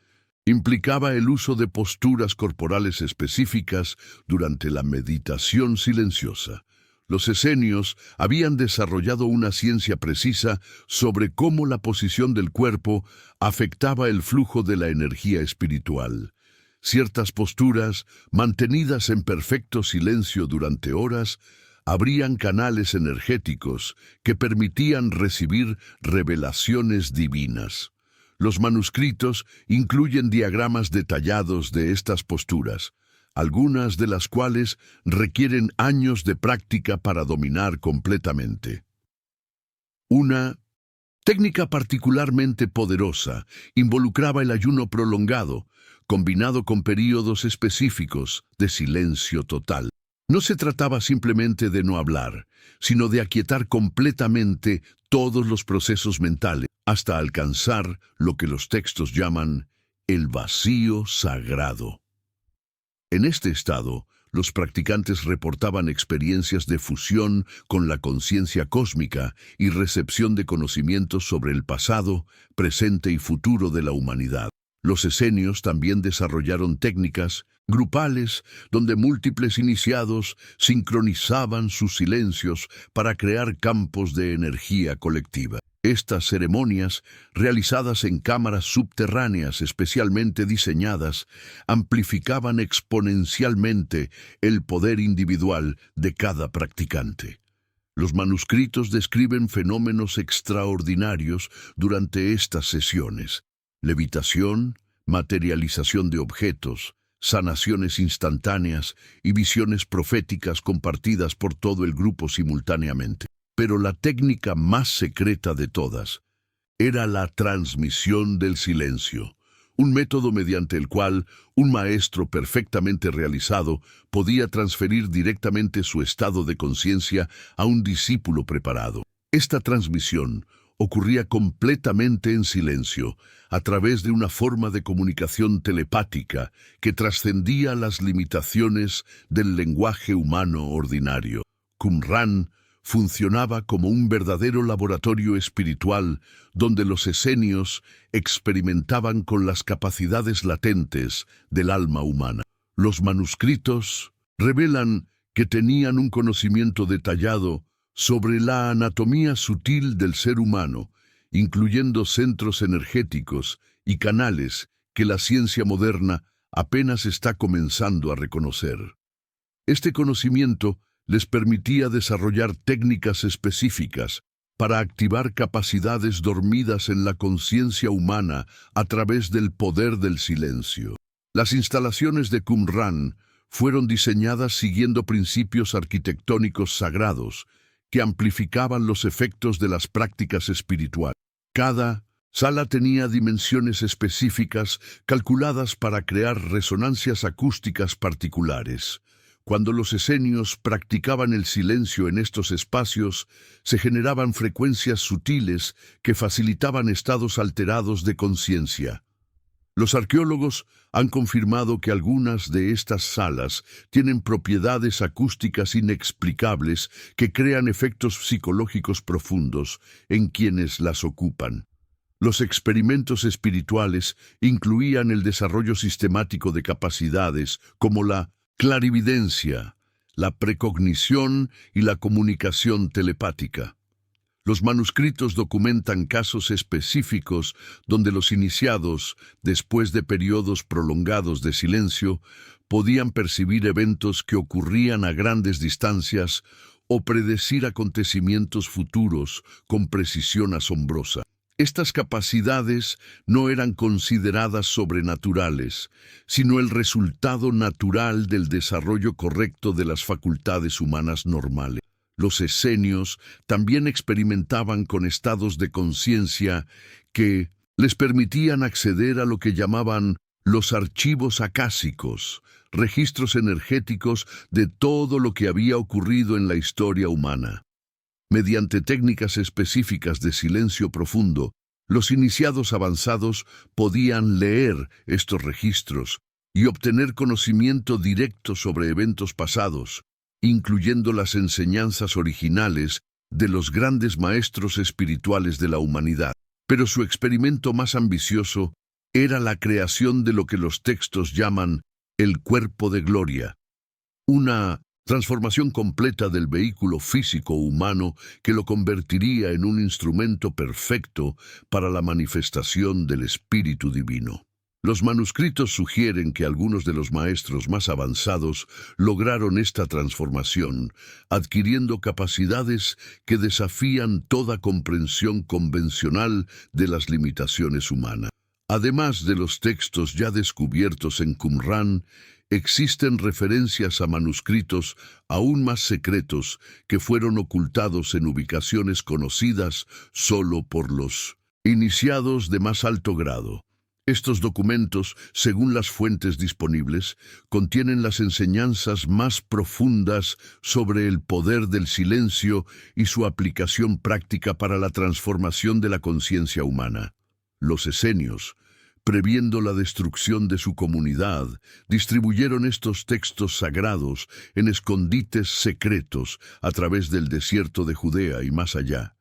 implicaba el uso de posturas corporales específicas durante la meditación silenciosa. Los esenios habían desarrollado una ciencia precisa sobre cómo la posición del cuerpo afectaba el flujo de la energía espiritual. Ciertas posturas, mantenidas en perfecto silencio durante horas, abrían canales energéticos que permitían recibir revelaciones divinas. Los manuscritos incluyen diagramas detallados de estas posturas, algunas de las cuales requieren años de práctica para dominar completamente. Una técnica particularmente poderosa involucraba el ayuno prolongado, combinado con períodos específicos de silencio total. No se trataba simplemente de no hablar, sino de aquietar completamente todos los procesos mentales, hasta alcanzar lo que los textos llaman el vacío sagrado. En este estado, los practicantes reportaban experiencias de fusión con la conciencia cósmica y recepción de conocimientos sobre el pasado, presente y futuro de la humanidad. Los esenios también desarrollaron técnicas grupales donde múltiples iniciados sincronizaban sus silencios para crear campos de energía colectiva. Estas ceremonias, realizadas en cámaras subterráneas especialmente diseñadas, amplificaban exponencialmente el poder individual de cada practicante. Los manuscritos describen fenómenos extraordinarios durante estas sesiones: levitación, materialización de objetos, sanaciones instantáneas y visiones proféticas compartidas por todo el grupo simultáneamente. Pero la técnica más secreta de todas era la transmisión del silencio, un método mediante el cual un maestro perfectamente realizado podía transferir directamente su estado de conciencia a un discípulo preparado. Esta transmisión ocurría completamente en silencio, a través de una forma de comunicación telepática que trascendía las limitaciones del lenguaje humano ordinario. Qumran funcionaba como un verdadero laboratorio espiritual donde los esenios experimentaban con las capacidades latentes del alma humana. Los manuscritos revelan que tenían un conocimiento detallado sobre la anatomía sutil del ser humano, incluyendo centros energéticos y canales que la ciencia moderna apenas está comenzando a reconocer. Este conocimiento les permitía desarrollar técnicas específicas para activar capacidades dormidas en la conciencia humana a través del poder del silencio. Las instalaciones de Qumran fueron diseñadas siguiendo principios arquitectónicos sagrados que amplificaban los efectos de las prácticas espirituales. Cada sala tenía dimensiones específicas calculadas para crear resonancias acústicas particulares. Cuando los esenios practicaban el silencio en estos espacios, se generaban frecuencias sutiles que facilitaban estados alterados de conciencia. Los arqueólogos han confirmado que algunas de estas salas tienen propiedades acústicas inexplicables que crean efectos psicológicos profundos en quienes las ocupan. Los experimentos espirituales incluían el desarrollo sistemático de capacidades como la clarividencia, la precognición y la comunicación telepática. Los manuscritos documentan casos específicos donde los iniciados, después de periodos prolongados de silencio, podían percibir eventos que ocurrían a grandes distancias o predecir acontecimientos futuros con precisión asombrosa. Estas capacidades no eran consideradas sobrenaturales, sino el resultado natural del desarrollo correcto de las facultades humanas normales. Los esenios también experimentaban con estados de conciencia que les permitían acceder a lo que llamaban los archivos acásicos, registros energéticos de todo lo que había ocurrido en la historia humana. Mediante técnicas específicas de silencio profundo, los iniciados avanzados podían leer estos registros y obtener conocimiento directo sobre eventos pasados, incluyendo las enseñanzas originales de los grandes maestros espirituales de la humanidad. Pero su experimento más ambicioso era la creación de lo que los textos llaman el cuerpo de gloria, una transformación completa del vehículo físico humano que lo convertiría en un instrumento perfecto para la manifestación del Espíritu Divino. Los manuscritos sugieren que algunos de los maestros más avanzados lograron esta transformación, adquiriendo capacidades que desafían toda comprensión convencional de las limitaciones humanas. Además de los textos ya descubiertos en Qumran, existen referencias a manuscritos aún más secretos que fueron ocultados en ubicaciones conocidas solo por los iniciados de más alto grado. Estos documentos, según las fuentes disponibles, contienen las enseñanzas más profundas sobre el poder del silencio y su aplicación práctica para la transformación de la conciencia humana. Los esenios, previendo la destrucción de su comunidad, distribuyeron estos textos sagrados en escondites secretos a través del desierto de Judea y más allá.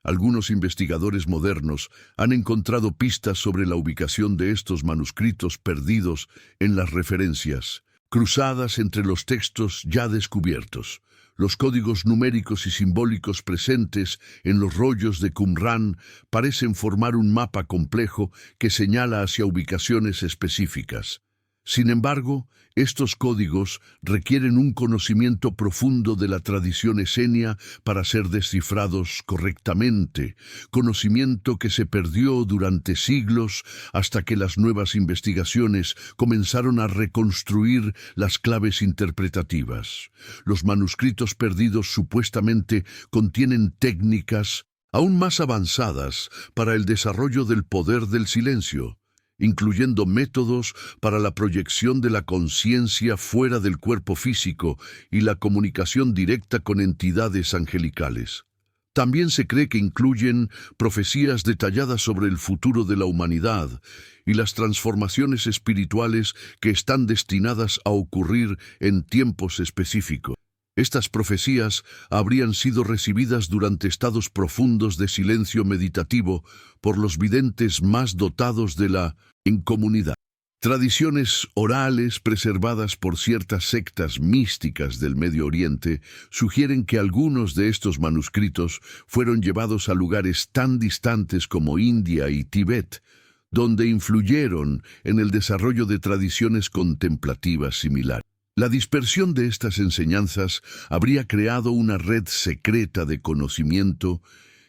Algunos investigadores modernos han encontrado pistas sobre la ubicación de estos manuscritos perdidos en las referencias, cruzadas entre los textos ya descubiertos. Los códigos numéricos y simbólicos presentes en los rollos de Qumrán parecen formar un mapa complejo que señala hacia ubicaciones específicas. Sin embargo, estos códigos requieren un conocimiento profundo de la tradición esenia para ser descifrados correctamente, conocimiento que se perdió durante siglos hasta que las nuevas investigaciones comenzaron a reconstruir las claves interpretativas. Los manuscritos perdidos supuestamente contienen técnicas aún más avanzadas para el desarrollo del poder del silencio, incluyendo métodos para la proyección de la conciencia fuera del cuerpo físico y la comunicación directa con entidades angelicales. También se cree que incluyen profecías detalladas sobre el futuro de la humanidad y las transformaciones espirituales que están destinadas a ocurrir en tiempos específicos. Estas profecías habrían sido recibidas durante estados profundos de silencio meditativo por los videntes más dotados de la incomunidad. Tradiciones orales preservadas por ciertas sectas místicas del Medio Oriente sugieren que algunos de estos manuscritos fueron llevados a lugares tan distantes como India y Tíbet, donde influyeron en el desarrollo de tradiciones contemplativas similares. La dispersión de estas enseñanzas habría creado una red secreta de conocimiento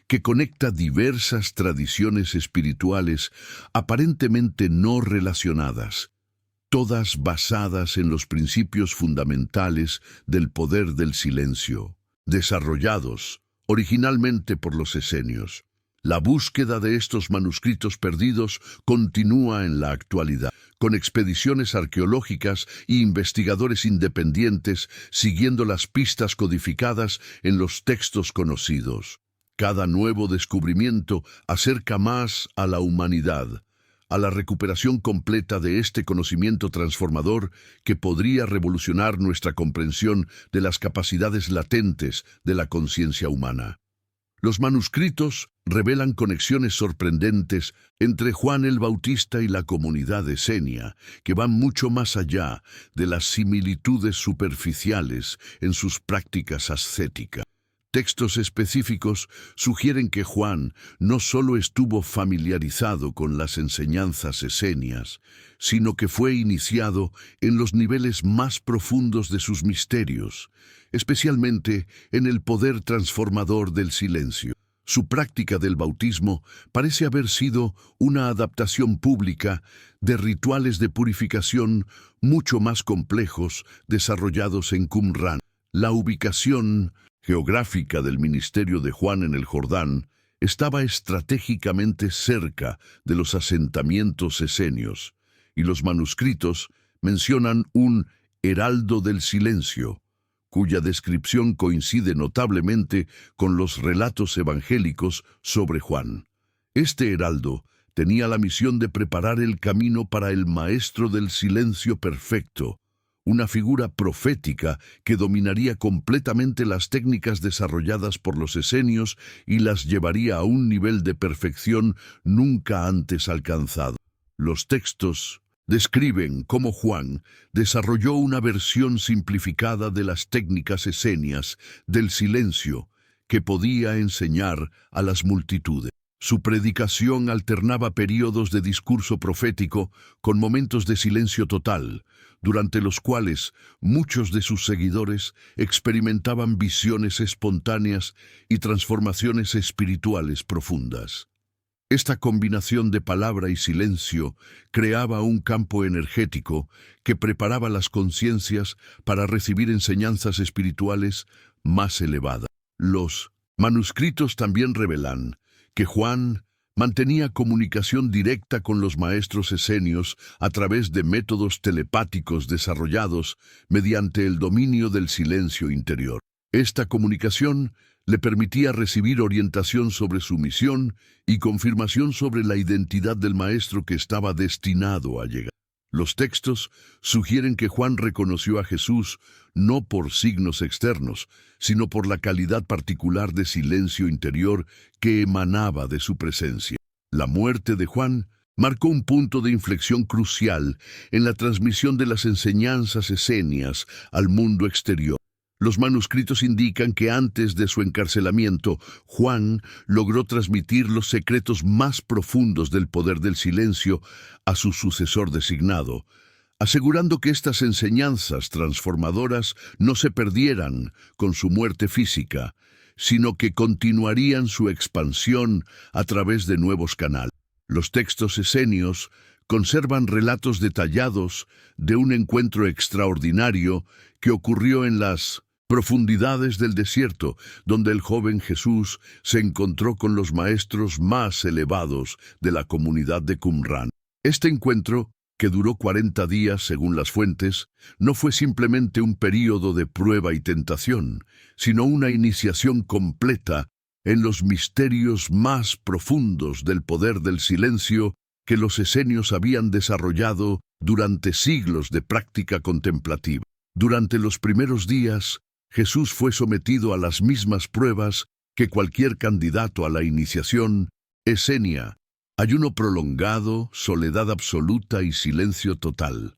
que conecta diversas tradiciones espirituales aparentemente no relacionadas, todas basadas en los principios fundamentales del poder del silencio, desarrollados originalmente por los esenios. La búsqueda de estos manuscritos perdidos continúa en la actualidad, con expediciones arqueológicas e investigadores independientes siguiendo las pistas codificadas en los textos conocidos. Cada nuevo descubrimiento acerca más a la humanidad, a la recuperación completa de este conocimiento transformador que podría revolucionar nuestra comprensión de las capacidades latentes de la conciencia humana. Los manuscritos revelan conexiones sorprendentes entre Juan el Bautista y la comunidad esenia, que van mucho más allá de las similitudes superficiales en sus prácticas ascéticas. Textos específicos sugieren que Juan no solo estuvo familiarizado con las enseñanzas esenias, sino que fue iniciado en los niveles más profundos de sus misterios, especialmente en el poder transformador del silencio. Su práctica del bautismo parece haber sido una adaptación pública de rituales de purificación mucho más complejos desarrollados en Qumrán. La ubicación geográfica del ministerio de Juan en el Jordán estaba estratégicamente cerca de los asentamientos esenios, y los manuscritos mencionan un heraldo del silencio, cuya descripción coincide notablemente con los relatos evangélicos sobre Juan. Este heraldo tenía la misión de preparar el camino para el maestro del silencio perfecto, una figura profética que dominaría completamente las técnicas desarrolladas por los esenios y las llevaría a un nivel de perfección nunca antes alcanzado. Los textos describen cómo Juan desarrolló una versión simplificada de las técnicas esenias del silencio que podía enseñar a las multitudes. Su predicación alternaba períodos de discurso profético con momentos de silencio total, durante los cuales muchos de sus seguidores experimentaban visiones espontáneas y transformaciones espirituales profundas. Esta combinación de palabra y silencio creaba un campo energético que preparaba las conciencias para recibir enseñanzas espirituales más elevadas. Los manuscritos también revelan que Juan mantenía comunicación directa con los maestros esenios a través de métodos telepáticos desarrollados mediante el dominio del silencio interior. Esta comunicación le permitía recibir orientación sobre su misión y confirmación sobre la identidad del maestro que estaba destinado a llegar. Los textos sugieren que Juan reconoció a Jesús no por signos externos, sino por la calidad particular de silencio interior que emanaba de su presencia. La muerte de Juan marcó un punto de inflexión crucial en la transmisión de las enseñanzas esenias al mundo exterior. Los manuscritos indican que antes de su encarcelamiento, Juan logró transmitir los secretos más profundos del poder del silencio a su sucesor designado, asegurando que estas enseñanzas transformadoras no se perdieran con su muerte física, sino que continuarían su expansión a través de nuevos canales. Los textos esenios conservan relatos detallados de un encuentro extraordinario que ocurrió en las profundidades del desierto, donde el joven Jesús se encontró con los maestros más elevados de la comunidad de Qumran. Este encuentro, que duró 40 días según las fuentes, no fue simplemente un período de prueba y tentación, sino una iniciación completa en los misterios más profundos del poder del silencio que los esenios habían desarrollado durante siglos de práctica contemplativa. Durante los primeros días, Jesús fue sometido a las mismas pruebas que cualquier candidato a la iniciación esenia: ayuno prolongado, soledad absoluta y silencio total.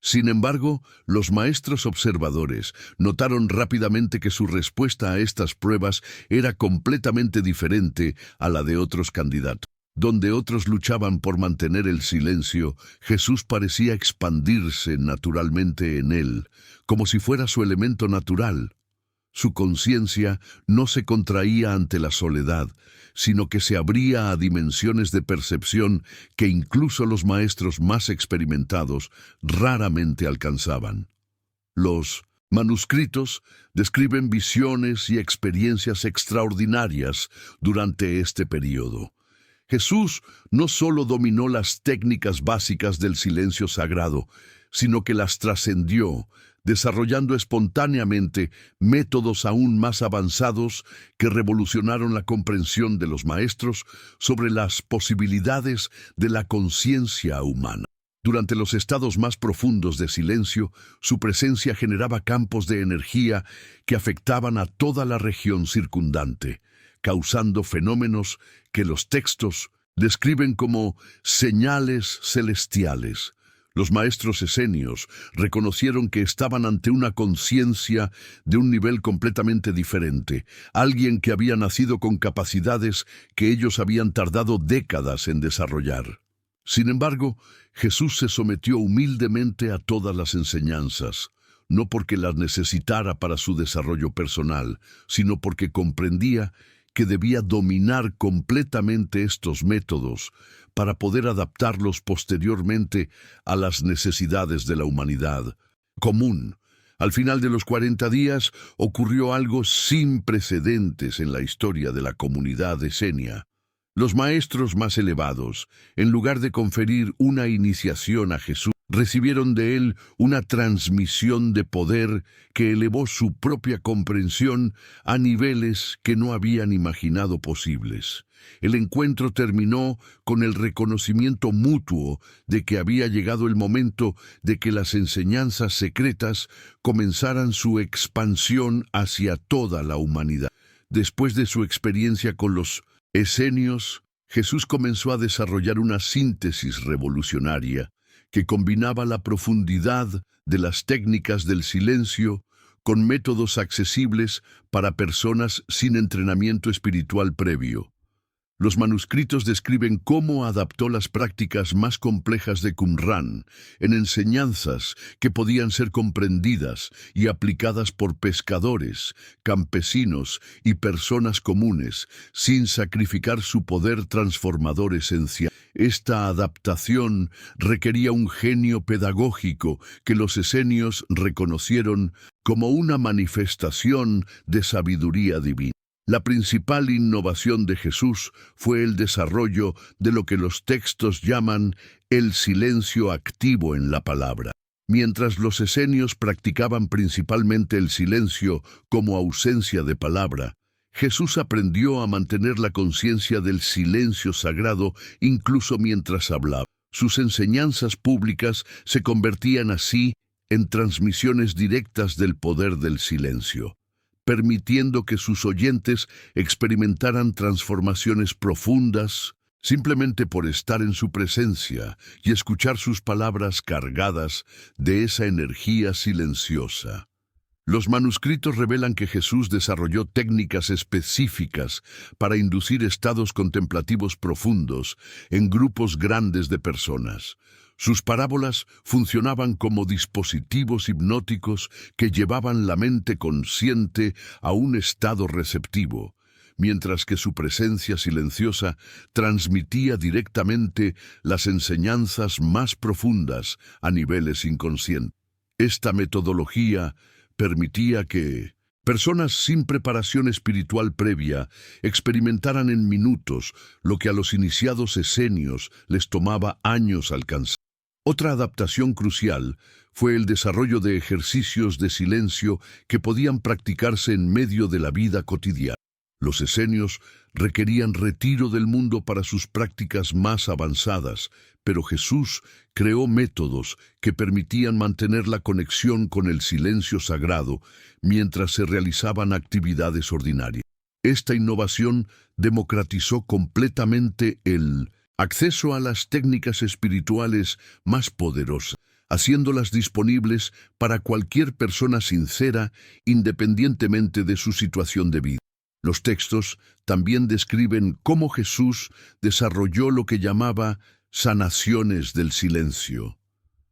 Sin embargo, los maestros observadores notaron rápidamente que su respuesta a estas pruebas era completamente diferente a la de otros candidatos. Donde otros luchaban por mantener el silencio, Jesús parecía expandirse naturalmente en él, como si fuera su elemento natural. Su conciencia no se contraía ante la soledad, sino que se abría a dimensiones de percepción que incluso los maestros más experimentados raramente alcanzaban. Los manuscritos describen visiones y experiencias extraordinarias durante este periodo. Jesús no solo dominó las técnicas básicas del silencio sagrado, sino que las trascendió, desarrollando espontáneamente métodos aún más avanzados que revolucionaron la comprensión de los maestros sobre las posibilidades de la conciencia humana. Durante los estados más profundos de silencio, su presencia generaba campos de energía que afectaban a toda la región circundante, causando fenómenos que los textos describen como señales celestiales. Los maestros esenios reconocieron que estaban ante una conciencia de un nivel completamente diferente, alguien que había nacido con capacidades que ellos habían tardado décadas en desarrollar. Sin embargo, Jesús se sometió humildemente a todas las enseñanzas, no porque las necesitara para su desarrollo personal, sino porque comprendía que debía dominar completamente estos métodos para poder adaptarlos posteriormente a las necesidades de la humanidad común. Al final de los 40 días ocurrió algo sin precedentes en la historia de la comunidad esenia. Los maestros más elevados, en lugar de conferir una iniciación a Jesús, recibieron de él una transmisión de poder que elevó su propia comprensión a niveles que no habían imaginado posibles. El encuentro terminó con el reconocimiento mutuo de que había llegado el momento de que las enseñanzas secretas comenzaran su expansión hacia toda la humanidad. Después de su experiencia con los esenios, Jesús comenzó a desarrollar una síntesis revolucionaria que combinaba la profundidad de las técnicas del silencio con métodos accesibles para personas sin entrenamiento espiritual previo. Los manuscritos describen cómo adaptó las prácticas más complejas de Qumran en enseñanzas que podían ser comprendidas y aplicadas por pescadores, campesinos y personas comunes, sin sacrificar su poder transformador esencial. Esta adaptación requería un genio pedagógico que los esenios reconocieron como una manifestación de sabiduría divina. La principal innovación de Jesús fue el desarrollo de lo que los textos llaman el silencio activo en la palabra. Mientras los esenios practicaban principalmente el silencio como ausencia de palabra, Jesús aprendió a mantener la conciencia del silencio sagrado incluso mientras hablaba. Sus enseñanzas públicas se convertían así en transmisiones directas del poder del silencio, permitiendo que sus oyentes experimentaran transformaciones profundas simplemente por estar en su presencia y escuchar sus palabras cargadas de esa energía silenciosa. Los manuscritos revelan que Jesús desarrolló técnicas específicas para inducir estados contemplativos profundos en grupos grandes de personas. Sus parábolas funcionaban como dispositivos hipnóticos que llevaban la mente consciente a un estado receptivo, mientras que su presencia silenciosa transmitía directamente las enseñanzas más profundas a niveles inconscientes. Esta metodología permitía que personas sin preparación espiritual previa experimentaran en minutos lo que a los iniciados esenios les tomaba años alcanzar. Otra adaptación crucial fue el desarrollo de ejercicios de silencio que podían practicarse en medio de la vida cotidiana. Los esenios requerían retiro del mundo para sus prácticas más avanzadas, pero Jesús creó métodos que permitían mantener la conexión con el silencio sagrado mientras se realizaban actividades ordinarias. Esta innovación democratizó completamente el acceso a las técnicas espirituales más poderosas, haciéndolas disponibles para cualquier persona sincera, independientemente de su situación de vida. Los textos también describen cómo Jesús desarrolló lo que llamaba sanaciones del silencio,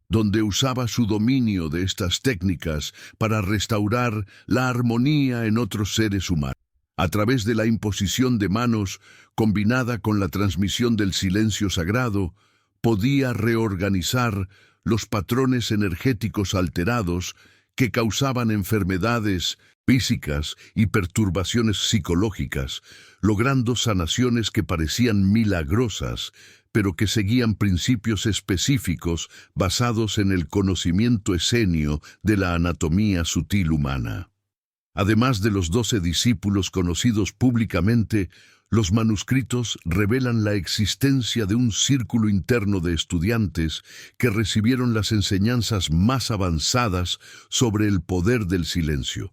donde usaba su dominio de estas técnicas para restaurar la armonía en otros seres humanos. A través de la imposición de manos, combinada con la transmisión del silencio sagrado, podía reorganizar los patrones energéticos alterados que causaban enfermedades físicas y perturbaciones psicológicas, logrando sanaciones que parecían milagrosas, pero que seguían principios específicos basados en el conocimiento esenio de la anatomía sutil humana. Además de los 12 discípulos conocidos públicamente, los manuscritos revelan la existencia de un círculo interno de estudiantes que recibieron las enseñanzas más avanzadas sobre el poder del silencio.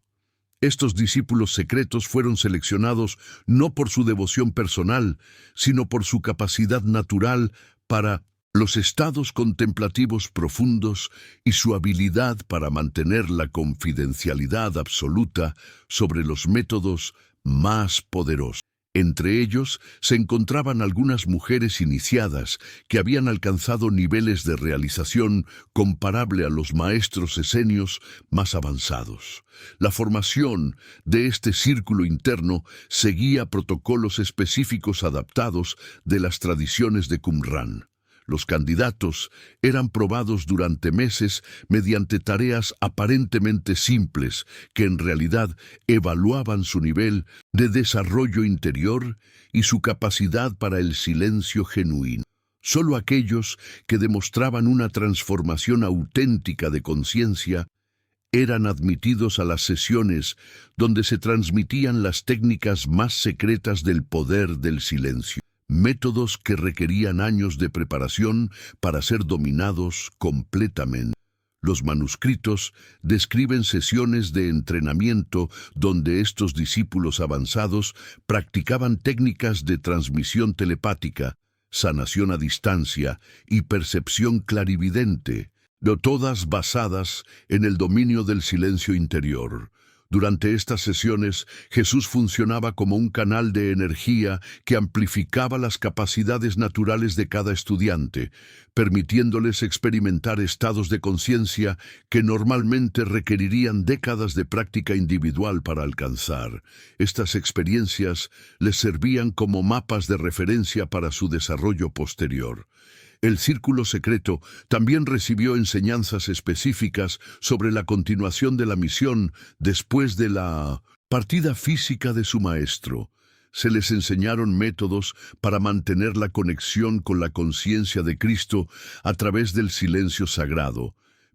Estos discípulos secretos fueron seleccionados no por su devoción personal, sino por su capacidad natural para los estados contemplativos profundos y su habilidad para mantener la confidencialidad absoluta sobre los métodos más poderosos. Entre ellos se encontraban algunas mujeres iniciadas que habían alcanzado niveles de realización comparable a los maestros esenios más avanzados. La formación de este círculo interno seguía protocolos específicos adaptados de las tradiciones de Qumran. Los candidatos eran probados durante meses mediante tareas aparentemente simples que en realidad evaluaban su nivel de desarrollo interior y su capacidad para el silencio genuino. Solo aquellos que demostraban una transformación auténtica de conciencia eran admitidos a las sesiones donde se transmitían las técnicas más secretas del poder del silencio. Métodos que requerían años de preparación para ser dominados completamente. Los manuscritos describen sesiones de entrenamiento donde estos discípulos avanzados practicaban técnicas de transmisión telepática, sanación a distancia y percepción clarividente, todas basadas en el dominio del silencio interior. Durante estas sesiones, Jesús funcionaba como un canal de energía que amplificaba las capacidades naturales de cada estudiante, permitiéndoles experimentar estados de conciencia que normalmente requerirían décadas de práctica individual para alcanzar. Estas experiencias les servían como mapas de referencia para su desarrollo posterior. El círculo secreto también recibió enseñanzas específicas sobre la continuación de la misión después de la partida física de su maestro. Se les enseñaron métodos para mantener la conexión con la conciencia de Cristo a través del silencio sagrado,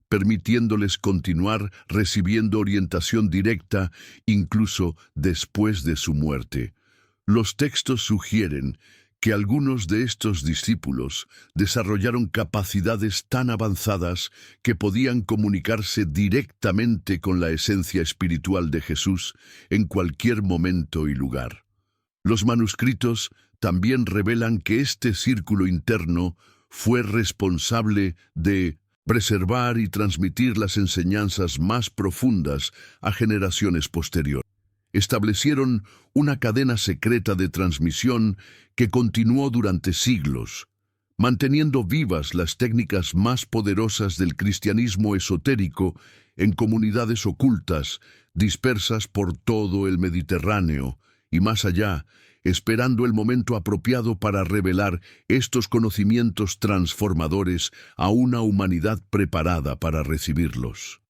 permitiéndoles continuar recibiendo orientación directa incluso después de su muerte. Los textos sugieren que algunos de estos discípulos desarrollaron capacidades tan avanzadas que podían comunicarse directamente con la esencia espiritual de Jesús en cualquier momento y lugar. Los manuscritos también revelan que este círculo interno fue responsable de preservar y transmitir las enseñanzas más profundas a generaciones posteriores. Establecieron una cadena secreta de transmisión que continuó durante siglos, manteniendo vivas las técnicas más poderosas del cristianismo esotérico en comunidades ocultas dispersas por todo el Mediterráneo y más allá, esperando el momento apropiado para revelar estos conocimientos transformadores a una humanidad preparada para recibirlos.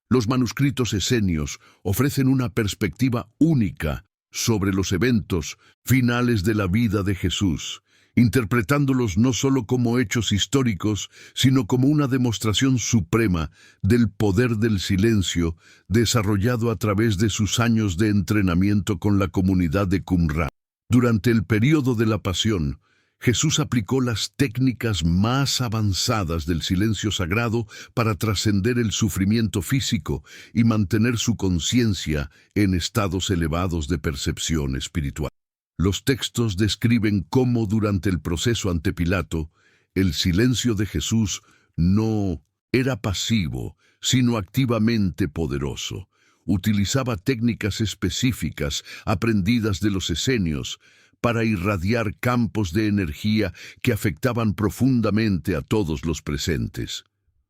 Los manuscritos esenios ofrecen una perspectiva única sobre los eventos finales de la vida de Jesús, interpretándolos no solo como hechos históricos, sino como una demostración suprema del poder del silencio desarrollado a través de sus años de entrenamiento con la comunidad de Qumran. Durante el período de la Pasión, Jesús aplicó las técnicas más avanzadas del silencio sagrado para trascender el sufrimiento físico y mantener su conciencia en estados elevados de percepción espiritual. Los textos describen cómo durante el proceso ante Pilato, el silencio de Jesús no era pasivo, sino activamente poderoso. Utilizaba técnicas específicas aprendidas de los esenios para irradiar campos de energía que afectaban profundamente a todos los presentes.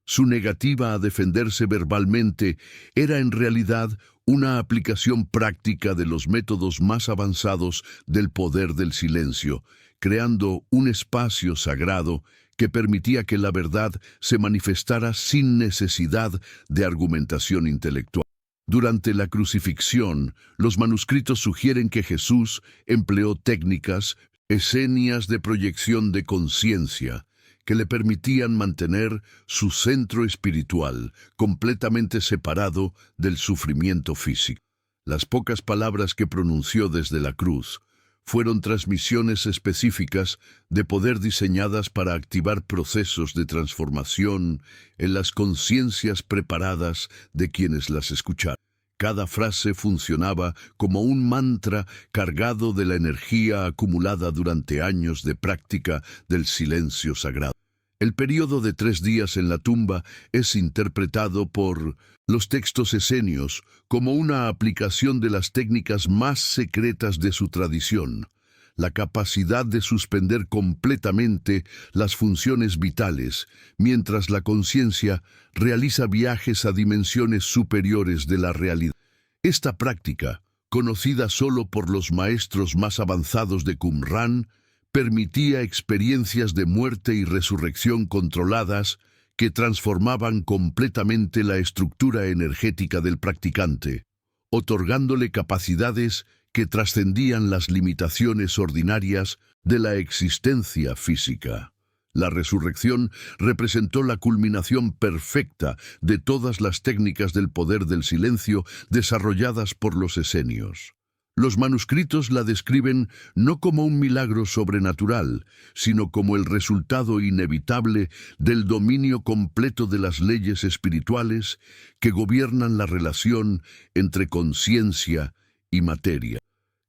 Su negativa a defenderse verbalmente era en realidad una aplicación práctica de los métodos más avanzados del poder del silencio, creando un espacio sagrado que permitía que la verdad se manifestara sin necesidad de argumentación intelectual. Durante la crucifixión, los manuscritos sugieren que Jesús empleó técnicas esenias de proyección de conciencia que le permitían mantener su centro espiritual completamente separado del sufrimiento físico. Las pocas palabras que pronunció desde la cruz fueron transmisiones específicas de poder diseñadas para activar procesos de transformación en las conciencias preparadas de quienes las escucharon. Cada frase funcionaba como un mantra cargado de la energía acumulada durante años de práctica del silencio sagrado. El período de 3 días en la tumba es interpretado por los textos esenios como una aplicación de las técnicas más secretas de su tradición, la capacidad de suspender completamente las funciones vitales, mientras la conciencia realiza viajes a dimensiones superiores de la realidad. Esta práctica, conocida solo por los maestros más avanzados de Qumran, permitía experiencias de muerte y resurrección controladas que transformaban completamente la estructura energética del practicante, otorgándole capacidades que trascendían las limitaciones ordinarias de la existencia física. La resurrección representó la culminación perfecta de todas las técnicas del poder del silencio desarrolladas por los esenios. Los manuscritos la describen no como un milagro sobrenatural, sino como el resultado inevitable del dominio completo de las leyes espirituales que gobiernan la relación entre conciencia y materia.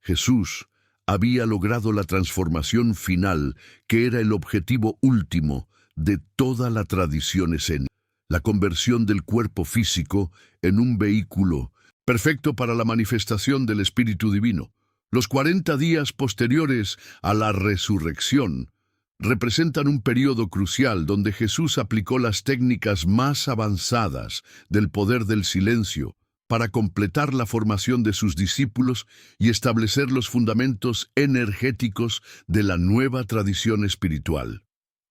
Jesús había logrado la transformación final, que era el objetivo último de toda la tradición esénica, la conversión del cuerpo físico en un vehículo perfecto para la manifestación del Espíritu Divino. Los 40 días posteriores a la resurrección representan un periodo crucial donde Jesús aplicó las técnicas más avanzadas del poder del silencio para completar la formación de sus discípulos y establecer los fundamentos energéticos de la nueva tradición espiritual.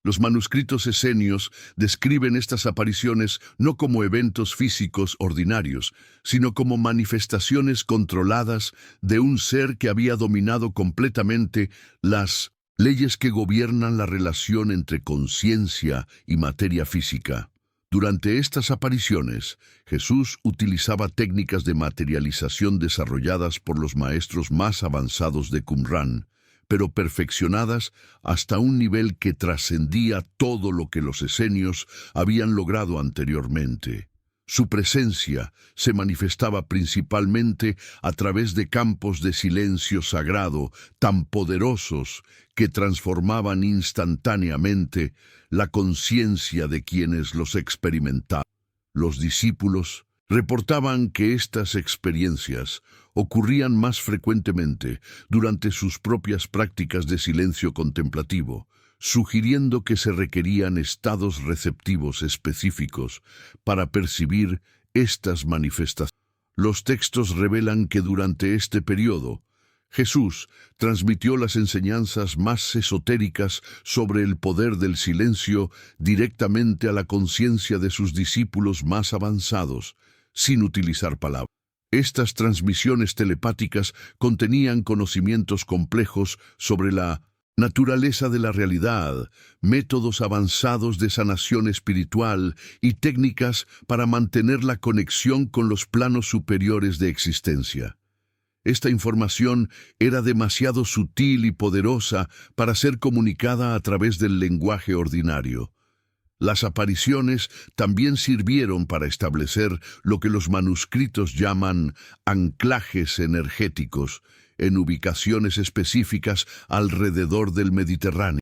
Los manuscritos esenios describen estas apariciones no como eventos físicos ordinarios, sino como manifestaciones controladas de un ser que había dominado completamente las leyes que gobiernan la relación entre conciencia y materia física. Durante estas apariciones, Jesús utilizaba técnicas de materialización desarrolladas por los maestros más avanzados de Qumran, pero perfeccionadas hasta un nivel que trascendía todo lo que los esenios habían logrado anteriormente. Su presencia se manifestaba principalmente a través de campos de silencio sagrado tan poderosos que transformaban instantáneamente la conciencia de quienes los experimentaban. Los discípulos reportaban que estas experiencias ocurrían más frecuentemente durante sus propias prácticas de silencio contemplativo, sugiriendo que se requerían estados receptivos específicos para percibir estas manifestaciones. Los textos revelan que durante este periodo, Jesús transmitió las enseñanzas más esotéricas sobre el poder del silencio directamente a la conciencia de sus discípulos más avanzados, sin utilizar palabras. Estas transmisiones telepáticas contenían conocimientos complejos sobre la naturaleza de la realidad, métodos avanzados de sanación espiritual y técnicas para mantener la conexión con los planos superiores de existencia. Esta información era demasiado sutil y poderosa para ser comunicada a través del lenguaje ordinario. Las apariciones también sirvieron para establecer lo que los manuscritos llaman anclajes energéticos, en ubicaciones específicas alrededor del Mediterráneo.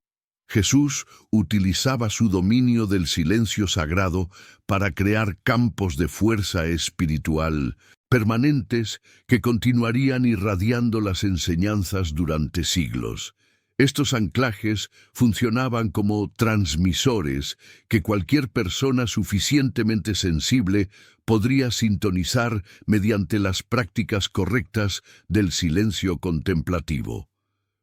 Jesús utilizaba su dominio del silencio sagrado para crear campos de fuerza espiritual permanentes que continuarían irradiando las enseñanzas durante siglos. Estos anclajes funcionaban como transmisores que cualquier persona suficientemente sensible podría sintonizar mediante las prácticas correctas del silencio contemplativo.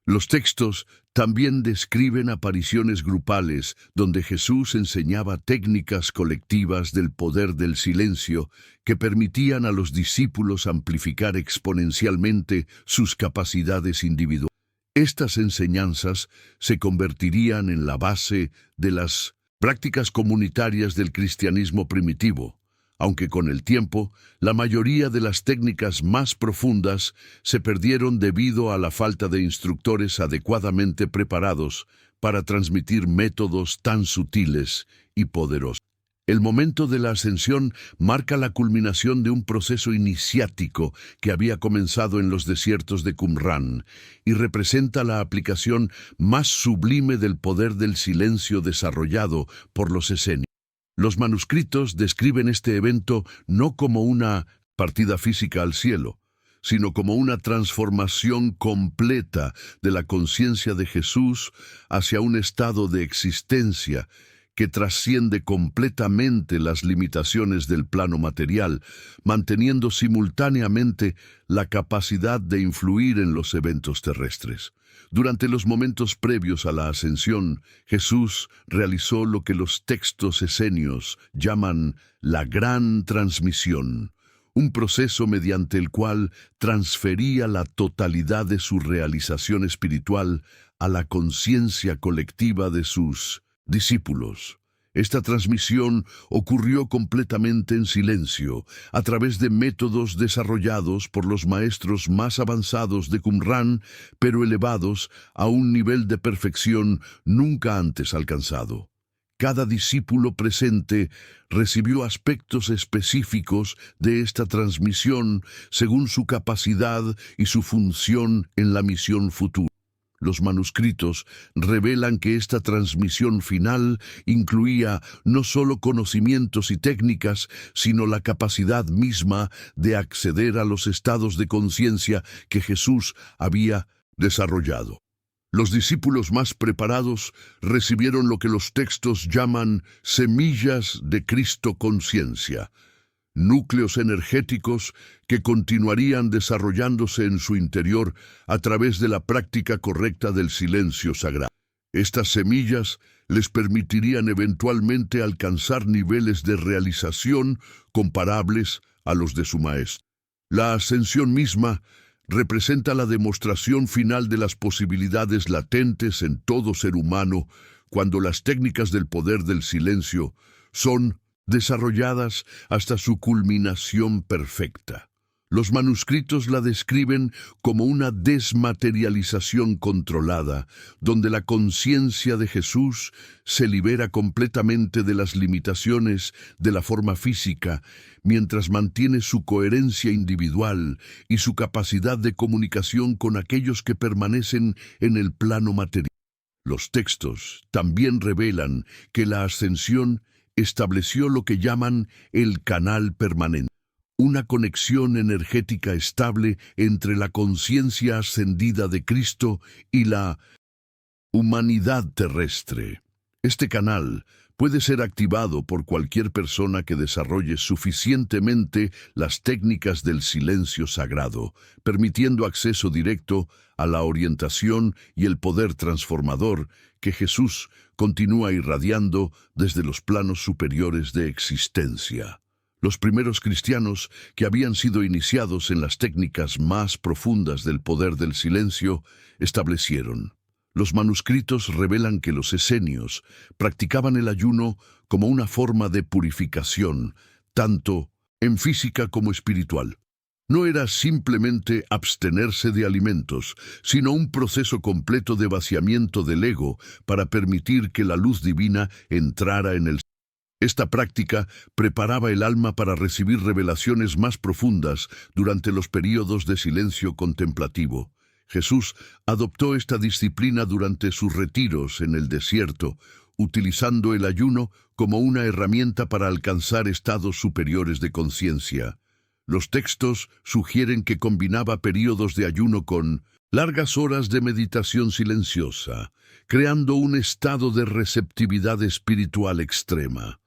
Los textos también describen apariciones grupales donde Jesús enseñaba técnicas colectivas del poder del silencio que permitían a los discípulos amplificar exponencialmente sus capacidades individuales. Estas enseñanzas se convertirían en la base de las prácticas comunitarias del cristianismo primitivo, aunque con el tiempo la mayoría de las técnicas más profundas se perdieron debido a la falta de instructores adecuadamente preparados para transmitir métodos tan sutiles y poderosos. El momento de la ascensión marca la culminación de un proceso iniciático que había comenzado en los desiertos de Qumrán y representa la aplicación más sublime del poder del silencio desarrollado por los esenios. Los manuscritos describen este evento no como una partida física al cielo, sino como una transformación completa de la conciencia de Jesús hacia un estado de existencia que trasciende completamente las limitaciones del plano material, manteniendo simultáneamente la capacidad de influir en los eventos terrestres. Durante los momentos previos a la ascensión, Jesús realizó lo que los textos esenios llaman la gran transmisión, un proceso mediante el cual transfería la totalidad de su realización espiritual a la conciencia colectiva de sus discípulos. Esta transmisión ocurrió completamente en silencio, a través de métodos desarrollados por los maestros más avanzados de Qumrán, pero elevados a un nivel de perfección nunca antes alcanzado. Cada discípulo presente recibió aspectos específicos de esta transmisión según su capacidad y su función en la misión futura. Los manuscritos revelan que esta transmisión final incluía no solo conocimientos y técnicas, sino la capacidad misma de acceder a los estados de conciencia que Jesús había desarrollado. Los discípulos más preparados recibieron lo que los textos llaman semillas de Cristo conciencia, núcleos energéticos que continuarían desarrollándose en su interior a través de la práctica correcta del silencio sagrado. Estas semillas les permitirían eventualmente alcanzar niveles de realización comparables a los de su maestro. La ascensión misma representa la demostración final de las posibilidades latentes en todo ser humano cuando las técnicas del poder del silencio son desarrolladas hasta su culminación perfecta. Los manuscritos la describen como una desmaterialización controlada, donde la conciencia de Jesús se libera completamente de las limitaciones de la forma física, mientras mantiene su coherencia individual y su capacidad de comunicación con aquellos que permanecen en el plano material. Los textos también revelan que la ascensión estableció lo que llaman el canal permanente, una conexión energética estable entre la conciencia ascendida de Cristo y la humanidad terrestre. Este canal puede ser activado por cualquier persona que desarrolle suficientemente las técnicas del silencio sagrado, permitiendo acceso directo a la orientación y el poder transformador que Jesús continúa irradiando desde los planos superiores de existencia. Los primeros cristianos que habían sido iniciados en las técnicas más profundas del poder del silencio establecieron. Los manuscritos revelan que los esenios practicaban el ayuno como una forma de purificación, tanto en física como espiritual. No era simplemente abstenerse de alimentos, sino un proceso completo de vaciamiento del ego para permitir que la luz divina entrara en el ser. Esta práctica preparaba el alma para recibir revelaciones más profundas durante los períodos de silencio contemplativo. Jesús adoptó esta disciplina durante sus retiros en el desierto, utilizando el ayuno como una herramienta para alcanzar estados superiores de conciencia. Los textos sugieren que combinaba períodos de ayuno con largas horas de meditación silenciosa, creando un estado de receptividad espiritual extrema.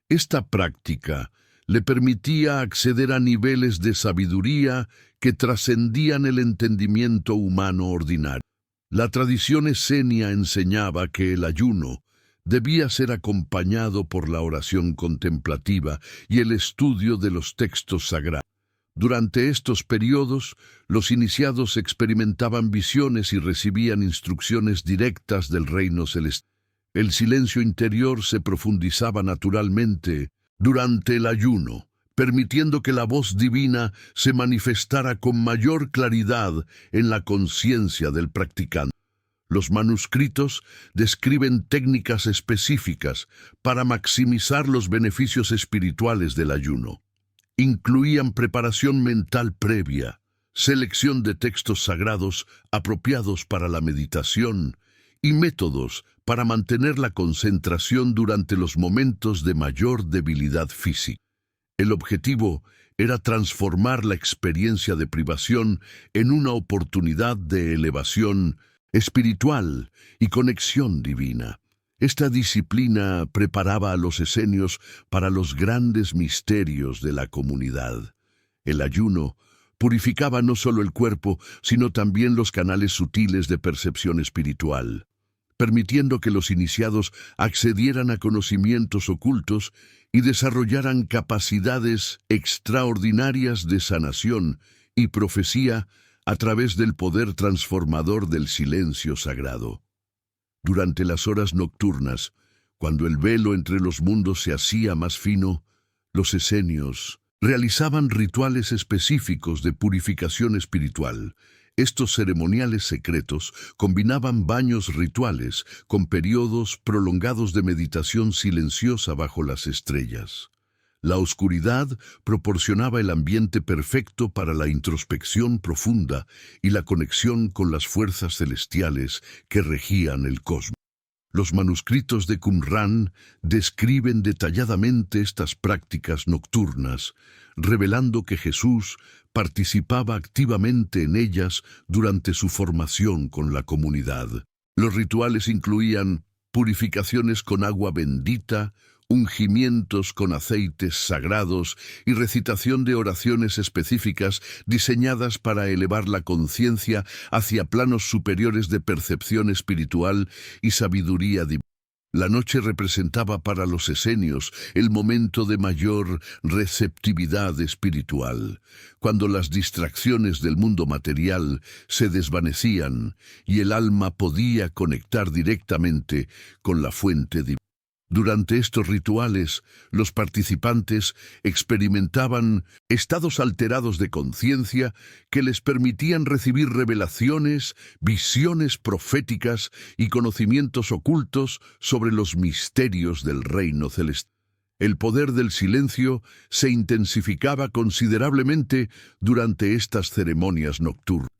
Esta práctica le permitía acceder a niveles de sabiduría que trascendían el entendimiento humano ordinario. La tradición esenia enseñaba que el ayuno debía ser acompañado por la oración contemplativa y el estudio de los textos sagrados. Durante estos periodos, los iniciados experimentaban visiones y recibían instrucciones directas del reino celestial. El silencio interior se profundizaba naturalmente durante el ayuno, permitiendo que la voz divina se manifestara con mayor claridad en la conciencia del practicante. Los manuscritos describen técnicas específicas para maximizar los beneficios espirituales del ayuno. Incluían preparación mental previa, selección de textos sagrados apropiados para la meditación y métodos para mantener la concentración durante los momentos de mayor debilidad física. El objetivo era transformar la experiencia de privación en una oportunidad de elevación espiritual y conexión divina. Esta disciplina preparaba a los esenios para los grandes misterios de la comunidad. El ayuno purificaba no solo el cuerpo, sino también los canales sutiles de percepción espiritual, permitiendo que los iniciados accedieran a conocimientos ocultos y desarrollaran capacidades extraordinarias de sanación y profecía a través del poder transformador del silencio sagrado. Durante las horas nocturnas, cuando el velo entre los mundos se hacía más fino, los esenios realizaban rituales específicos de purificación espiritual. Estos ceremoniales secretos combinaban baños rituales con periodos prolongados de meditación silenciosa bajo las estrellas. La oscuridad proporcionaba el ambiente perfecto para la introspección profunda y la conexión con las fuerzas celestiales que regían el cosmos. Los manuscritos de Qumran describen detalladamente estas prácticas nocturnas, revelando que Jesús participaba activamente en ellas durante su formación con la comunidad. Los rituales incluían purificaciones con agua bendita, ungimientos con aceites sagrados y recitación de oraciones específicas diseñadas para elevar la conciencia hacia planos superiores de percepción espiritual y sabiduría divina. La noche representaba para los esenios el momento de mayor receptividad espiritual, cuando las distracciones del mundo material se desvanecían y el alma podía conectar directamente con la fuente divina. Durante estos rituales, los participantes experimentaban estados alterados de conciencia que les permitían recibir revelaciones, visiones proféticas y conocimientos ocultos sobre los misterios del reino celestial. El poder del silencio se intensificaba considerablemente durante estas ceremonias nocturnas.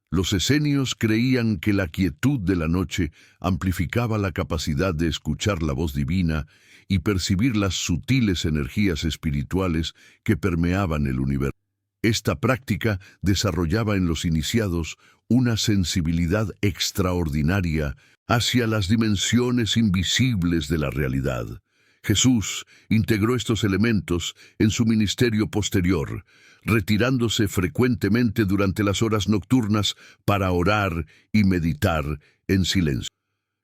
Los esenios creían que la quietud de la noche amplificaba la capacidad de escuchar la voz divina y percibir las sutiles energías espirituales que permeaban el universo. Esta práctica desarrollaba en los iniciados una sensibilidad extraordinaria hacia las dimensiones invisibles de la realidad. Jesús integró estos elementos en su ministerio posterior, retirándose frecuentemente durante las horas nocturnas para orar y meditar en silencio.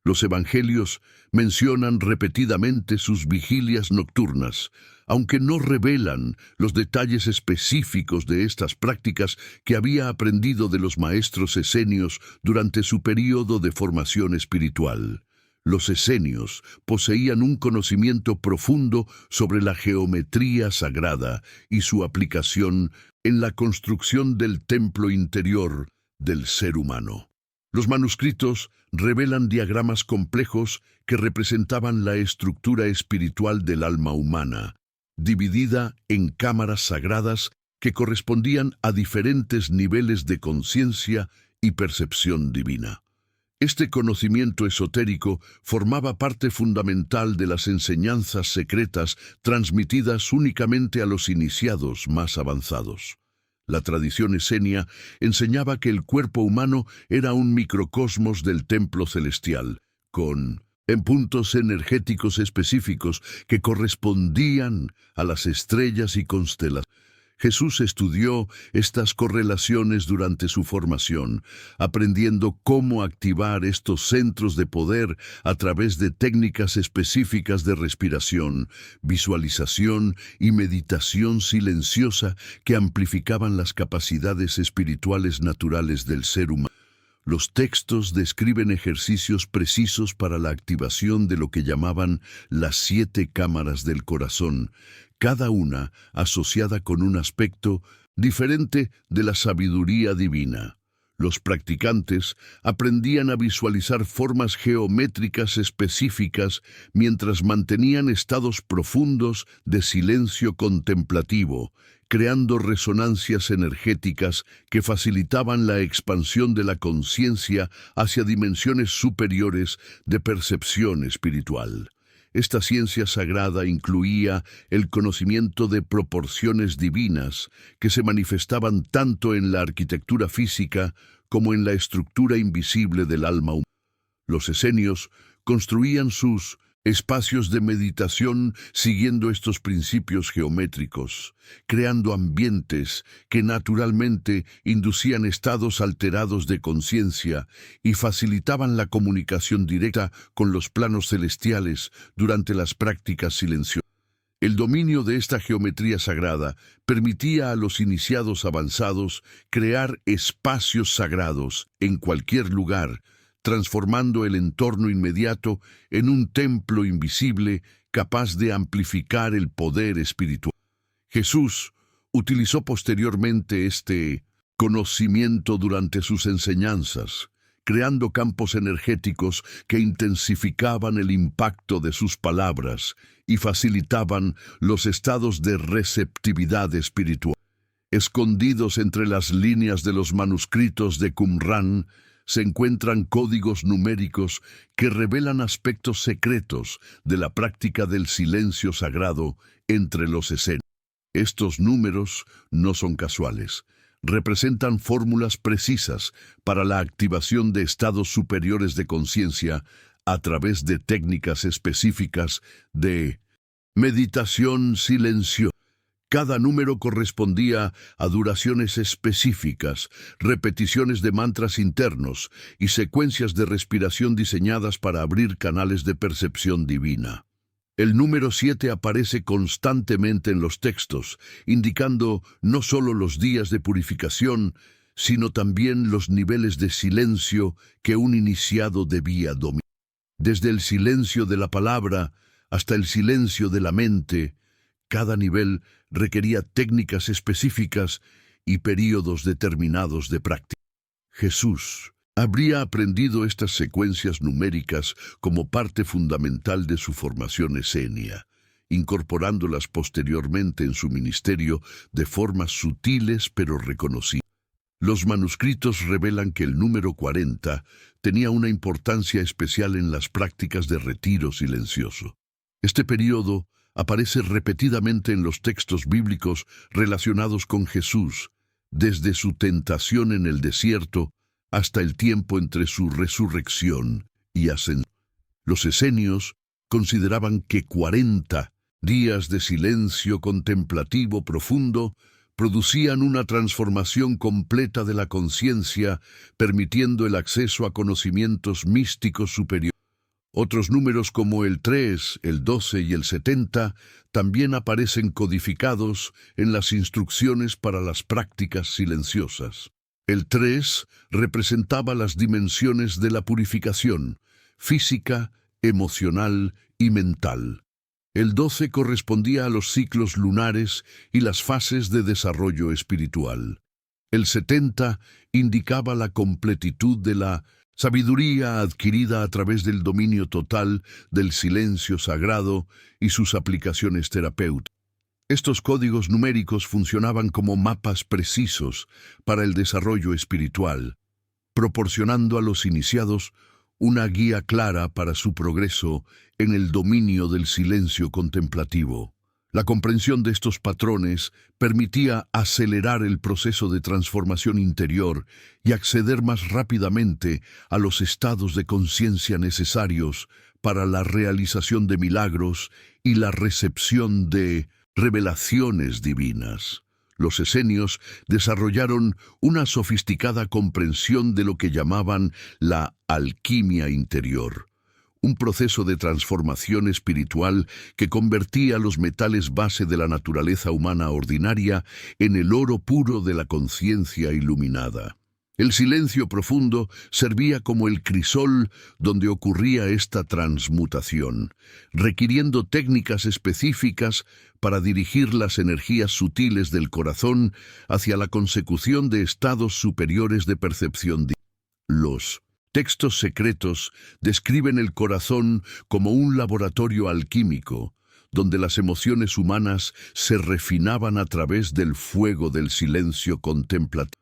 Los evangelios mencionan repetidamente sus vigilias nocturnas, aunque no revelan los detalles específicos de estas prácticas que había aprendido de los maestros esenios durante su período de formación espiritual. Los esenios poseían un conocimiento profundo sobre la geometría sagrada y su aplicación en la construcción del templo interior del ser humano. Los manuscritos revelan diagramas complejos que representaban la estructura espiritual del alma humana, dividida en cámaras sagradas que correspondían a diferentes niveles de conciencia y percepción divina. Este conocimiento esotérico formaba parte fundamental de las enseñanzas secretas transmitidas únicamente a los iniciados más avanzados. La tradición esenia enseñaba que el cuerpo humano era un microcosmos del templo celestial, con puntos energéticos específicos que correspondían a las estrellas y constelaciones. Jesús estudió estas correlaciones durante su formación, aprendiendo cómo activar estos centros de poder a través de técnicas específicas de respiración, visualización y meditación silenciosa que amplificaban las capacidades espirituales naturales del ser humano. Los textos describen ejercicios precisos para la activación de lo que llamaban las 7 cámaras del corazón, cada una asociada con un aspecto diferente de la sabiduría divina. Los practicantes aprendían a visualizar formas geométricas específicas mientras mantenían estados profundos de silencio contemplativo, creando resonancias energéticas que facilitaban la expansión de la conciencia hacia dimensiones superiores de percepción espiritual. Esta ciencia sagrada incluía el conocimiento de proporciones divinas que se manifestaban tanto en la arquitectura física como en la estructura invisible del alma humana. Los esenios construían sus espacios de meditación siguiendo estos principios geométricos, creando ambientes que naturalmente inducían estados alterados de conciencia y facilitaban la comunicación directa con los planos celestiales durante las prácticas silenciosas. El dominio de esta geometría sagrada permitía a los iniciados avanzados crear espacios sagrados en cualquier lugar, transformando el entorno inmediato en un templo invisible capaz de amplificar el poder espiritual. Jesús utilizó posteriormente este conocimiento durante sus enseñanzas, creando campos energéticos que intensificaban el impacto de sus palabras y facilitaban los estados de receptividad espiritual. Escondidos entre las líneas de los manuscritos de Qumrán, se encuentran códigos numéricos que revelan aspectos secretos de la práctica del silencio sagrado entre los esenios. Estos números no son casuales. Representan fórmulas precisas para la activación de estados superiores de conciencia a través de técnicas específicas de meditación silenciosa. Cada número correspondía a duraciones específicas, repeticiones de mantras internos y secuencias de respiración diseñadas para abrir canales de percepción divina. El número 7 aparece constantemente en los textos, indicando no solo los días de purificación, sino también los niveles de silencio que un iniciado debía dominar. Desde el silencio de la palabra hasta el silencio de la mente. Cada nivel requería técnicas específicas y períodos determinados de práctica. Jesús habría aprendido estas secuencias numéricas como parte fundamental de su formación escénica, incorporándolas posteriormente en su ministerio de formas sutiles pero reconocibles. Los manuscritos revelan que el número 40 tenía una importancia especial en las prácticas de retiro silencioso. Este período aparece repetidamente en los textos bíblicos relacionados con Jesús, desde su tentación en el desierto hasta el tiempo entre su resurrección y ascensión. Los esenios consideraban que 40 días de silencio contemplativo profundo producían una transformación completa de la conciencia, permitiendo el acceso a conocimientos místicos superiores. Otros números como el 3, el 12 y el 70 también aparecen codificados en las instrucciones para las prácticas silenciosas. El 3 representaba las dimensiones de la purificación, física, emocional y mental. El 12 correspondía a los ciclos lunares y las fases de desarrollo espiritual. El 70 indicaba la completitud de la sabiduría adquirida a través del dominio total del silencio sagrado y sus aplicaciones terapéuticas. Estos códigos numéricos funcionaban como mapas precisos para el desarrollo espiritual, proporcionando a los iniciados una guía clara para su progreso en el dominio del silencio contemplativo. La comprensión de estos patrones permitía acelerar el proceso de transformación interior y acceder más rápidamente a los estados de conciencia necesarios para la realización de milagros y la recepción de revelaciones divinas. Los esenios desarrollaron una sofisticada comprensión de lo que llamaban la alquimia interior, un proceso de transformación espiritual que convertía los metales base de la naturaleza humana ordinaria en el oro puro de la conciencia iluminada. El silencio profundo servía como el crisol donde ocurría esta transmutación, requiriendo técnicas específicas para dirigir las energías sutiles del corazón hacia la consecución de estados superiores de percepción divina. Los textos secretos describen el corazón como un laboratorio alquímico, donde las emociones humanas se refinaban a través del fuego del silencio contemplativo.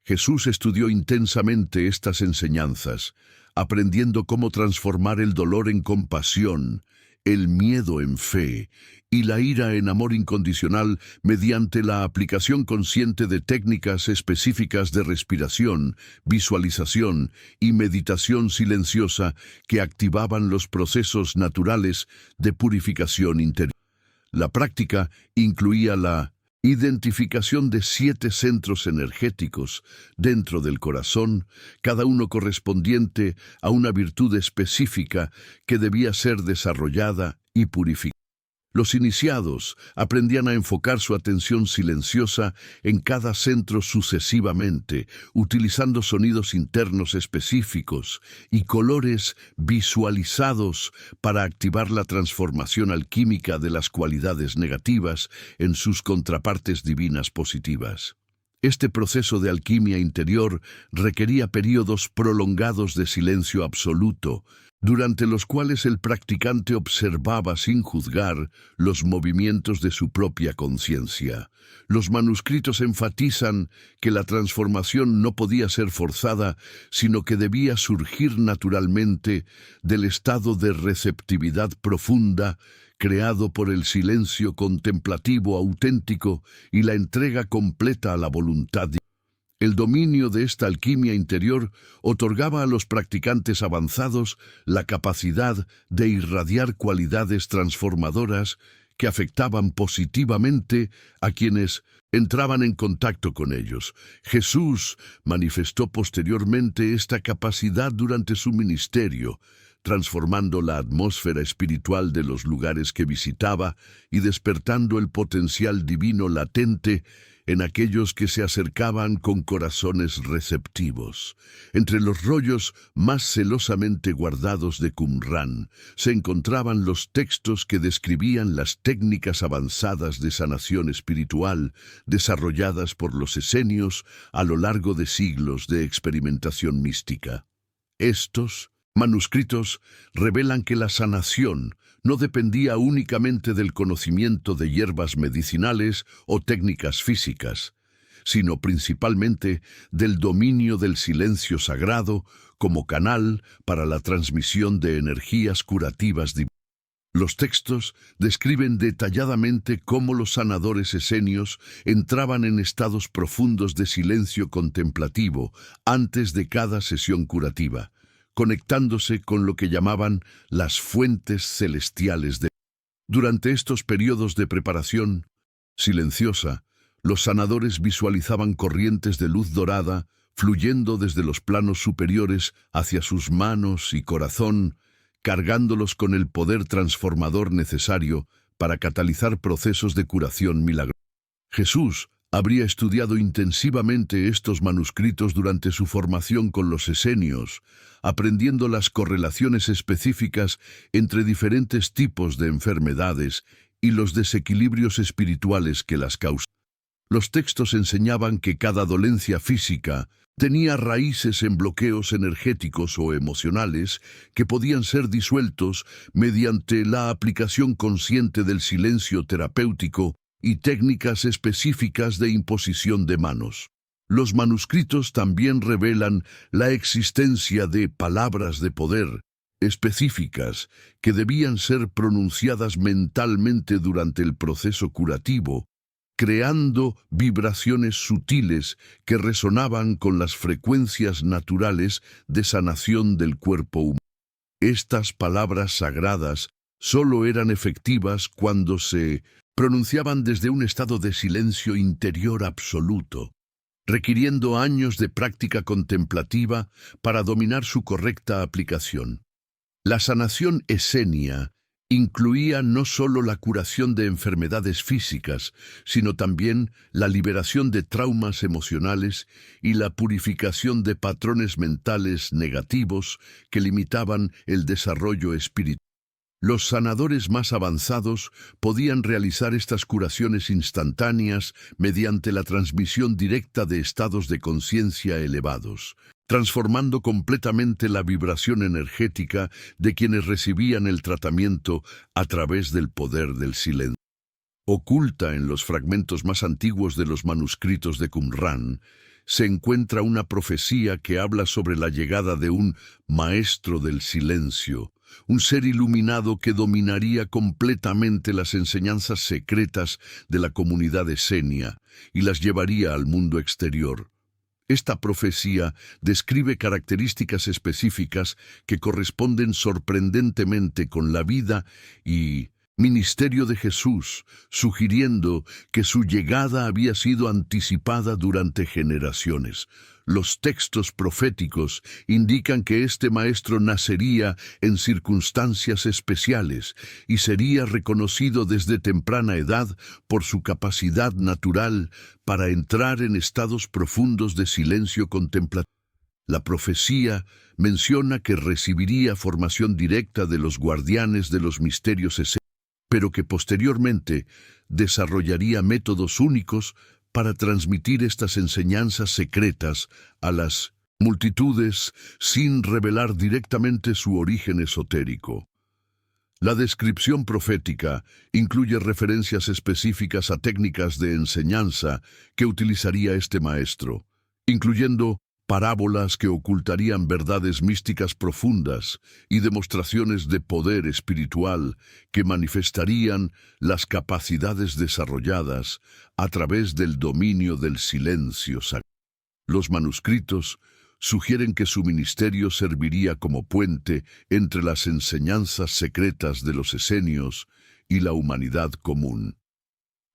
Jesús estudió intensamente estas enseñanzas, aprendiendo cómo transformar el dolor en compasión, el miedo en fe y la ira en amor incondicional mediante la aplicación consciente de técnicas específicas de respiración, visualización y meditación silenciosa que activaban los procesos naturales de purificación interior. La práctica incluía la identificación de 7 centros energéticos dentro del corazón, cada uno correspondiente a una virtud específica que debía ser desarrollada y purificada. Los iniciados aprendían a enfocar su atención silenciosa en cada centro sucesivamente, utilizando sonidos internos específicos y colores visualizados para activar la transformación alquímica de las cualidades negativas en sus contrapartes divinas positivas. Este proceso de alquimia interior requería períodos prolongados de silencio absoluto, durante los cuales el practicante observaba sin juzgar los movimientos de su propia conciencia. Los manuscritos enfatizan que la transformación no podía ser forzada, sino que debía surgir naturalmente del estado de receptividad profunda creado por el silencio contemplativo auténtico y la entrega completa a la voluntad divina. El dominio de esta alquimia interior otorgaba a los practicantes avanzados la capacidad de irradiar cualidades transformadoras que afectaban positivamente a quienes entraban en contacto con ellos. Jesús manifestó posteriormente esta capacidad durante su ministerio, transformando la atmósfera espiritual de los lugares que visitaba y despertando el potencial divino latente en aquellos que se acercaban con corazones receptivos. Entre los rollos más celosamente guardados de Qumrán se encontraban los textos que describían las técnicas avanzadas de sanación espiritual desarrolladas por los esenios a lo largo de siglos de experimentación mística. Estos manuscritos revelan que la sanación no dependía únicamente del conocimiento de hierbas medicinales o técnicas físicas, sino principalmente del dominio del silencio sagrado como canal para la transmisión de energías curativas divinas. Los textos describen detalladamente cómo los sanadores esenios entraban en estados profundos de silencio contemplativo antes de cada sesión curativa, conectándose con lo que llamaban las fuentes celestiales de. Durante estos periodos de preparación silenciosa, los sanadores visualizaban corrientes de luz dorada fluyendo desde los planos superiores hacia sus manos y corazón, cargándolos con el poder transformador necesario para catalizar procesos de curación milagrosa. Jesús habría estudiado intensivamente estos manuscritos durante su formación con los esenios, aprendiendo las correlaciones específicas entre diferentes tipos de enfermedades y los desequilibrios espirituales que las causan. Los textos enseñaban que cada dolencia física tenía raíces en bloqueos energéticos o emocionales que podían ser disueltos mediante la aplicación consciente del silencio terapéutico y técnicas específicas de imposición de manos. Los manuscritos también revelan la existencia de palabras de poder específicas que debían ser pronunciadas mentalmente durante el proceso curativo, creando vibraciones sutiles que resonaban con las frecuencias naturales de sanación del cuerpo humano. Estas palabras sagradas solo eran efectivas cuando se pronunciaban desde un estado de silencio interior absoluto, requiriendo años de práctica contemplativa para dominar su correcta aplicación. La sanación esenia incluía no solo la curación de enfermedades físicas, sino también la liberación de traumas emocionales y la purificación de patrones mentales negativos que limitaban el desarrollo espiritual. Los sanadores más avanzados podían realizar estas curaciones instantáneas mediante la transmisión directa de estados de conciencia elevados, transformando completamente la vibración energética de quienes recibían el tratamiento a través del poder del silencio. Oculta en los fragmentos más antiguos de los manuscritos de Qumrán, se encuentra una profecía que habla sobre la llegada de un maestro del silencio, un ser iluminado que dominaría completamente las enseñanzas secretas de la comunidad esenia y las llevaría al mundo exterior. Esta profecía describe características específicas que corresponden sorprendentemente con la vida y ministerio de Jesús, sugiriendo que su llegada había sido anticipada durante generaciones. Los textos proféticos indican que este maestro nacería en circunstancias especiales y sería reconocido desde temprana edad por su capacidad natural para entrar en estados profundos de silencio contemplativo. La profecía menciona que recibiría formación directa de los guardianes de los misterios esenios, pero que posteriormente desarrollaría métodos únicos para transmitir estas enseñanzas secretas a las multitudes sin revelar directamente su origen esotérico. La descripción profética incluye referencias específicas a técnicas de enseñanza que utilizaría este maestro, incluyendo parábolas que ocultarían verdades místicas profundas y demostraciones de poder espiritual que manifestarían las capacidades desarrolladas a través del dominio del silencio sagrado. Los manuscritos sugieren que su ministerio serviría como puente entre las enseñanzas secretas de los esenios y la humanidad común.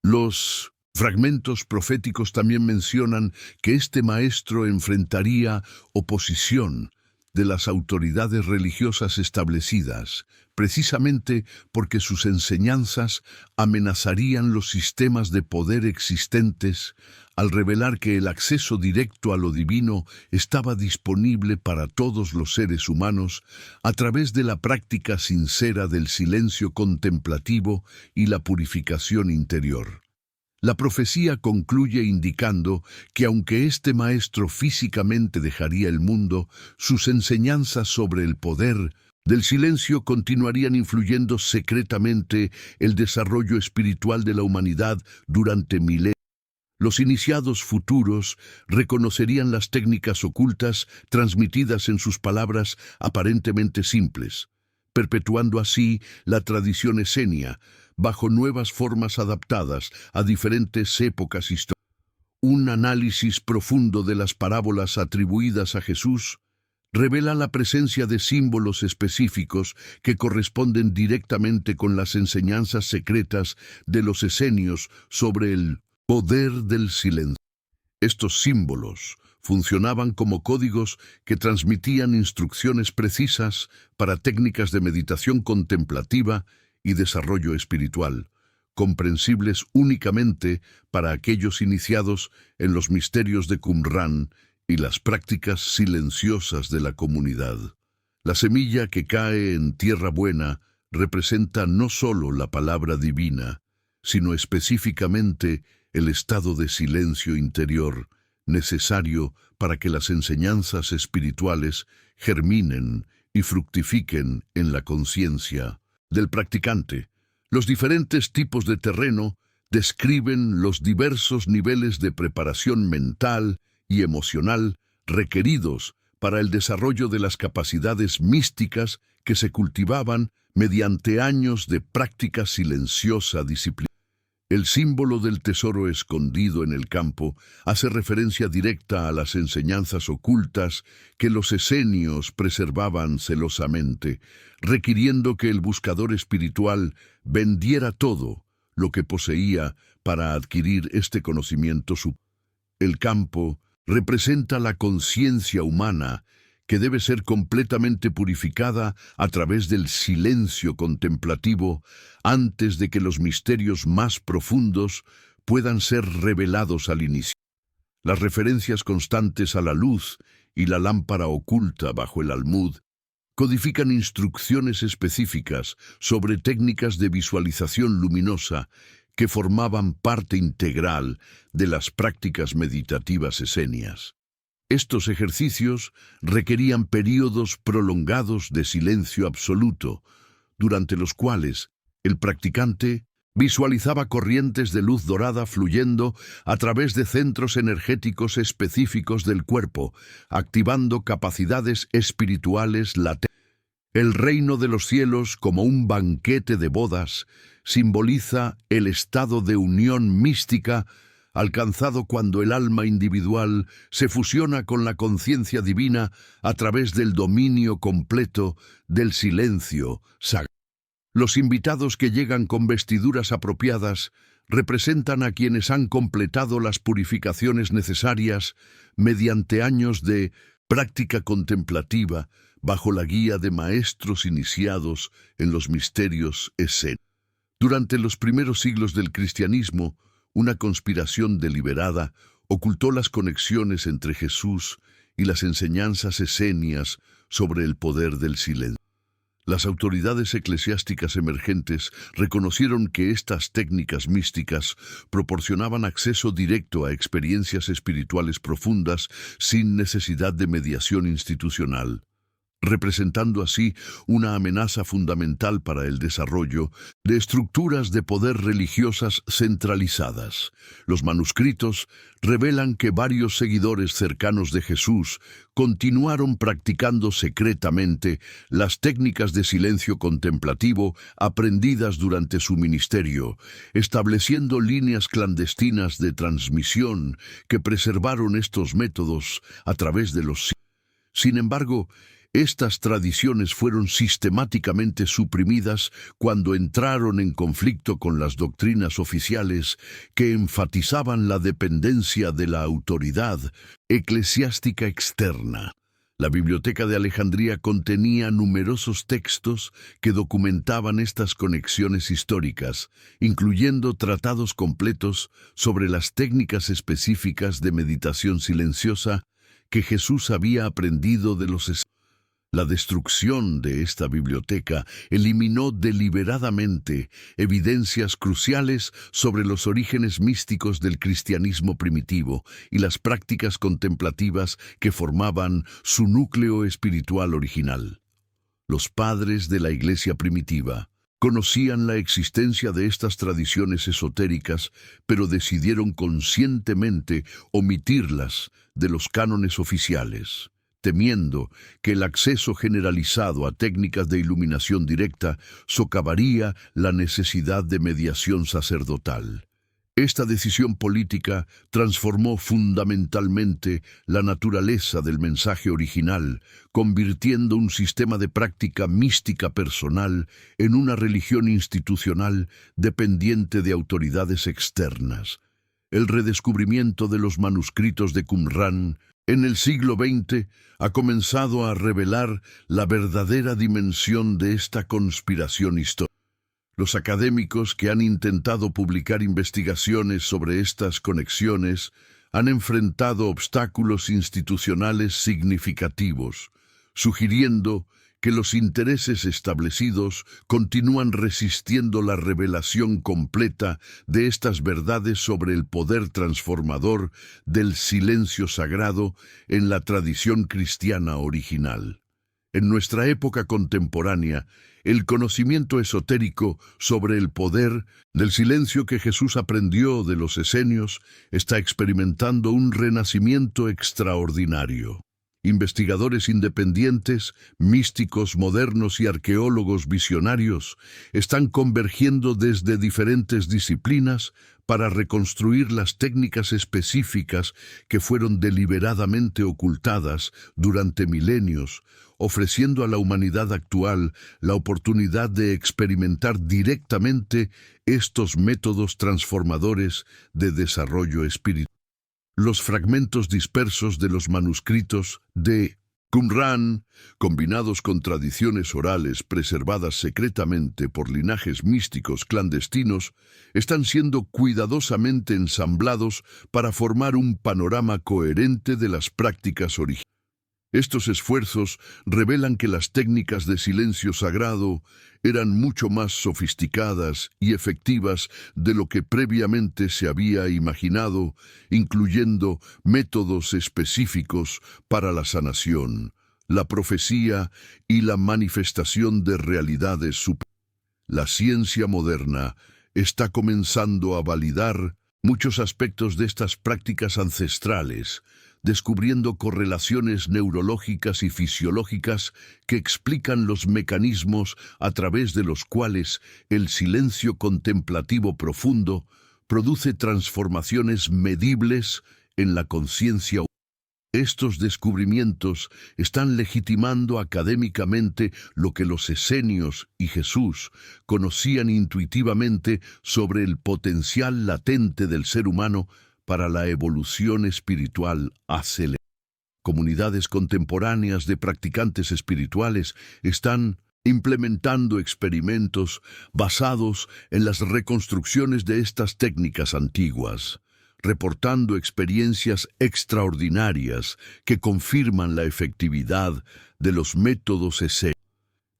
Los fragmentos proféticos también mencionan que este maestro enfrentaría oposición, de las autoridades religiosas establecidas, precisamente porque sus enseñanzas amenazarían los sistemas de poder existentes al revelar que el acceso directo a lo divino estaba disponible para todos los seres humanos a través de la práctica sincera del silencio contemplativo y la purificación interior. La profecía concluye indicando que aunque este maestro físicamente dejaría el mundo, sus enseñanzas sobre el poder del silencio continuarían influyendo secretamente el desarrollo espiritual de la humanidad durante milenios. Los iniciados futuros reconocerían las técnicas ocultas transmitidas en sus palabras aparentemente simples, perpetuando así la tradición esenia, bajo nuevas formas adaptadas a diferentes épocas históricas. Un análisis profundo de las parábolas atribuidas a Jesús revela la presencia de símbolos específicos que corresponden directamente con las enseñanzas secretas de los esenios sobre el poder del silencio. Estos símbolos funcionaban como códigos que transmitían instrucciones precisas para técnicas de meditación contemplativa y desarrollo espiritual, comprensibles únicamente para aquellos iniciados en los misterios de Qumran y las prácticas silenciosas de la comunidad. La semilla que cae en tierra buena representa no solo la palabra divina, sino específicamente el estado de silencio interior necesario para que las enseñanzas espirituales germinen y fructifiquen en la conciencia del practicante. Los diferentes tipos de terreno describen los diversos niveles de preparación mental y emocional requeridos para el desarrollo de las capacidades místicas que se cultivaban mediante años de práctica silenciosa disciplina. El símbolo del tesoro escondido en el campo hace referencia directa a las enseñanzas ocultas que los esenios preservaban celosamente, requiriendo que el buscador espiritual vendiera todo lo que poseía para adquirir este conocimiento. El campo representa la conciencia humana que debe ser completamente purificada a través del silencio contemplativo antes de que los misterios más profundos puedan ser revelados al inicio. Las referencias constantes a la luz y la lámpara oculta bajo el almud codifican instrucciones específicas sobre técnicas de visualización luminosa que formaban parte integral de las prácticas meditativas esenias. Estos ejercicios requerían períodos prolongados de silencio absoluto, durante los cuales el practicante visualizaba corrientes de luz dorada fluyendo a través de centros energéticos específicos del cuerpo, activando capacidades espirituales latentes. El reino de los cielos, como un banquete de bodas, simboliza el estado de unión mística alcanzado cuando el alma individual se fusiona con la conciencia divina a través del dominio completo del silencio sagrado. Los invitados que llegan con vestiduras apropiadas representan a quienes han completado las purificaciones necesarias mediante años de práctica contemplativa bajo la guía de maestros iniciados en los misterios esenios. Durante los primeros siglos del cristianismo, una conspiración deliberada ocultó las conexiones entre Jesús y las enseñanzas esenias sobre el poder del silencio. Las autoridades eclesiásticas emergentes reconocieron que estas técnicas místicas proporcionaban acceso directo a experiencias espirituales profundas sin necesidad de mediación institucional, representando así una amenaza fundamental para el desarrollo de estructuras de poder religiosas centralizadas. Los manuscritos revelan que varios seguidores cercanos de Jesús continuaron practicando secretamente las técnicas de silencio contemplativo aprendidas durante su ministerio, estableciendo líneas clandestinas de transmisión que preservaron estos métodos a través de los siglos. Sin embargo, estas tradiciones fueron sistemáticamente suprimidas cuando entraron en conflicto con las doctrinas oficiales que enfatizaban la dependencia de la autoridad eclesiástica externa. La Biblioteca de Alejandría contenía numerosos textos que documentaban estas conexiones históricas, incluyendo tratados completos sobre las técnicas específicas de meditación silenciosa que Jesús había aprendido de los escritos. La destrucción de esta biblioteca eliminó deliberadamente evidencias cruciales sobre los orígenes místicos del cristianismo primitivo y las prácticas contemplativas que formaban su núcleo espiritual original. Los padres de la Iglesia primitiva conocían la existencia de estas tradiciones esotéricas, pero decidieron conscientemente omitirlas de los cánones oficiales, temiendo que el acceso generalizado a técnicas de iluminación directa socavaría la necesidad de mediación sacerdotal. Esta decisión política transformó fundamentalmente la naturaleza del mensaje original, convirtiendo un sistema de práctica mística personal en una religión institucional dependiente de autoridades externas. El redescubrimiento de los manuscritos de Qumrán en el siglo XX ha comenzado a revelar la verdadera dimensión de esta conspiración histórica. Los académicos que han intentado publicar investigaciones sobre estas conexiones han enfrentado obstáculos institucionales significativos, sugiriendo que los intereses establecidos continúan resistiendo la revelación completa de estas verdades sobre el poder transformador del silencio sagrado en la tradición cristiana original. En nuestra época contemporánea, el conocimiento esotérico sobre el poder del silencio que Jesús aprendió de los esenios está experimentando un renacimiento extraordinario. Investigadores independientes, místicos modernos y arqueólogos visionarios están convergiendo desde diferentes disciplinas para reconstruir las técnicas específicas que fueron deliberadamente ocultadas durante milenios, ofreciendo a la humanidad actual la oportunidad de experimentar directamente estos métodos transformadores de desarrollo espiritual. Los fragmentos dispersos de los manuscritos de Qumrán, combinados con tradiciones orales preservadas secretamente por linajes místicos clandestinos, están siendo cuidadosamente ensamblados para formar un panorama coherente de las prácticas originales. Estos esfuerzos revelan que las técnicas de silencio sagrado eran mucho más sofisticadas y efectivas de lo que previamente se había imaginado, incluyendo métodos específicos para la sanación, la profecía y la manifestación de realidades superiores. La ciencia moderna está comenzando a validar muchos aspectos de estas prácticas ancestrales, descubriendo correlaciones neurológicas y fisiológicas que explican los mecanismos a través de los cuales el silencio contemplativo profundo produce transformaciones medibles en la conciencia humana. Estos descubrimientos están legitimando académicamente lo que los esenios y Jesús conocían intuitivamente sobre el potencial latente del ser humano para la evolución espiritual acelerada. Comunidades contemporáneas de practicantes espirituales están implementando experimentos basados en las reconstrucciones de estas técnicas antiguas, reportando experiencias extraordinarias que confirman la efectividad de los métodos esenios.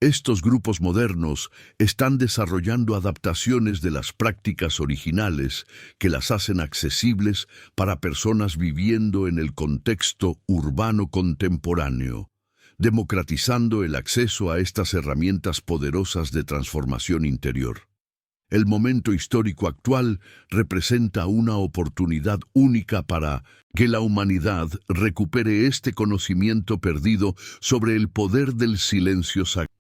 Estos grupos modernos están desarrollando adaptaciones de las prácticas originales que las hacen accesibles para personas viviendo en el contexto urbano contemporáneo, democratizando el acceso a estas herramientas poderosas de transformación interior. El momento histórico actual representa una oportunidad única para que la humanidad recupere este conocimiento perdido sobre el poder del silencio sagrado.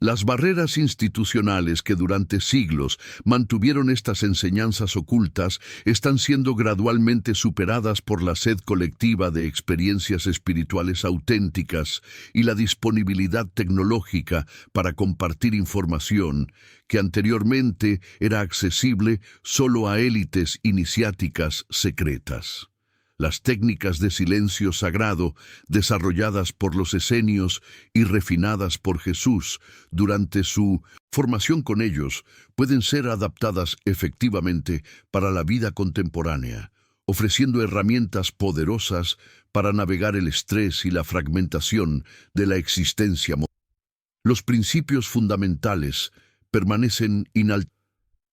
Las barreras institucionales que durante siglos mantuvieron estas enseñanzas ocultas están siendo gradualmente superadas por la sed colectiva de experiencias espirituales auténticas y la disponibilidad tecnológica para compartir información que anteriormente era accesible solo a élites iniciáticas secretas. Las técnicas de silencio sagrado, desarrolladas por los esenios y refinadas por Jesús durante su formación con ellos, pueden ser adaptadas efectivamente para la vida contemporánea, ofreciendo herramientas poderosas para navegar el estrés y la fragmentación de la existencia moderna. Los principios fundamentales permanecen inalterados: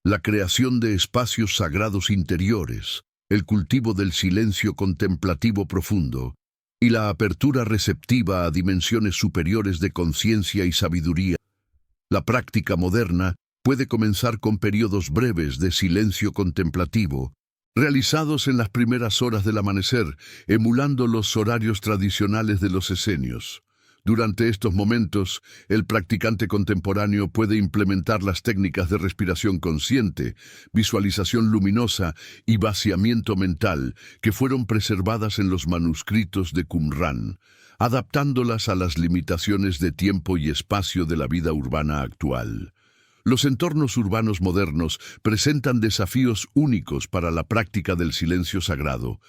la creación de espacios sagrados interiores, el cultivo del silencio contemplativo profundo y la apertura receptiva a dimensiones superiores de conciencia y sabiduría. La práctica moderna puede comenzar con periodos breves de silencio contemplativo, realizados en las primeras horas del amanecer, emulando los horarios tradicionales de los esenios. Durante estos momentos, el practicante contemporáneo puede implementar las técnicas de respiración consciente, visualización luminosa y vaciamiento mental que fueron preservadas en los manuscritos de Qumrán, adaptándolas a las limitaciones de tiempo y espacio de la vida urbana actual. Los entornos urbanos modernos presentan desafíos únicos para la práctica del silencio sagrado,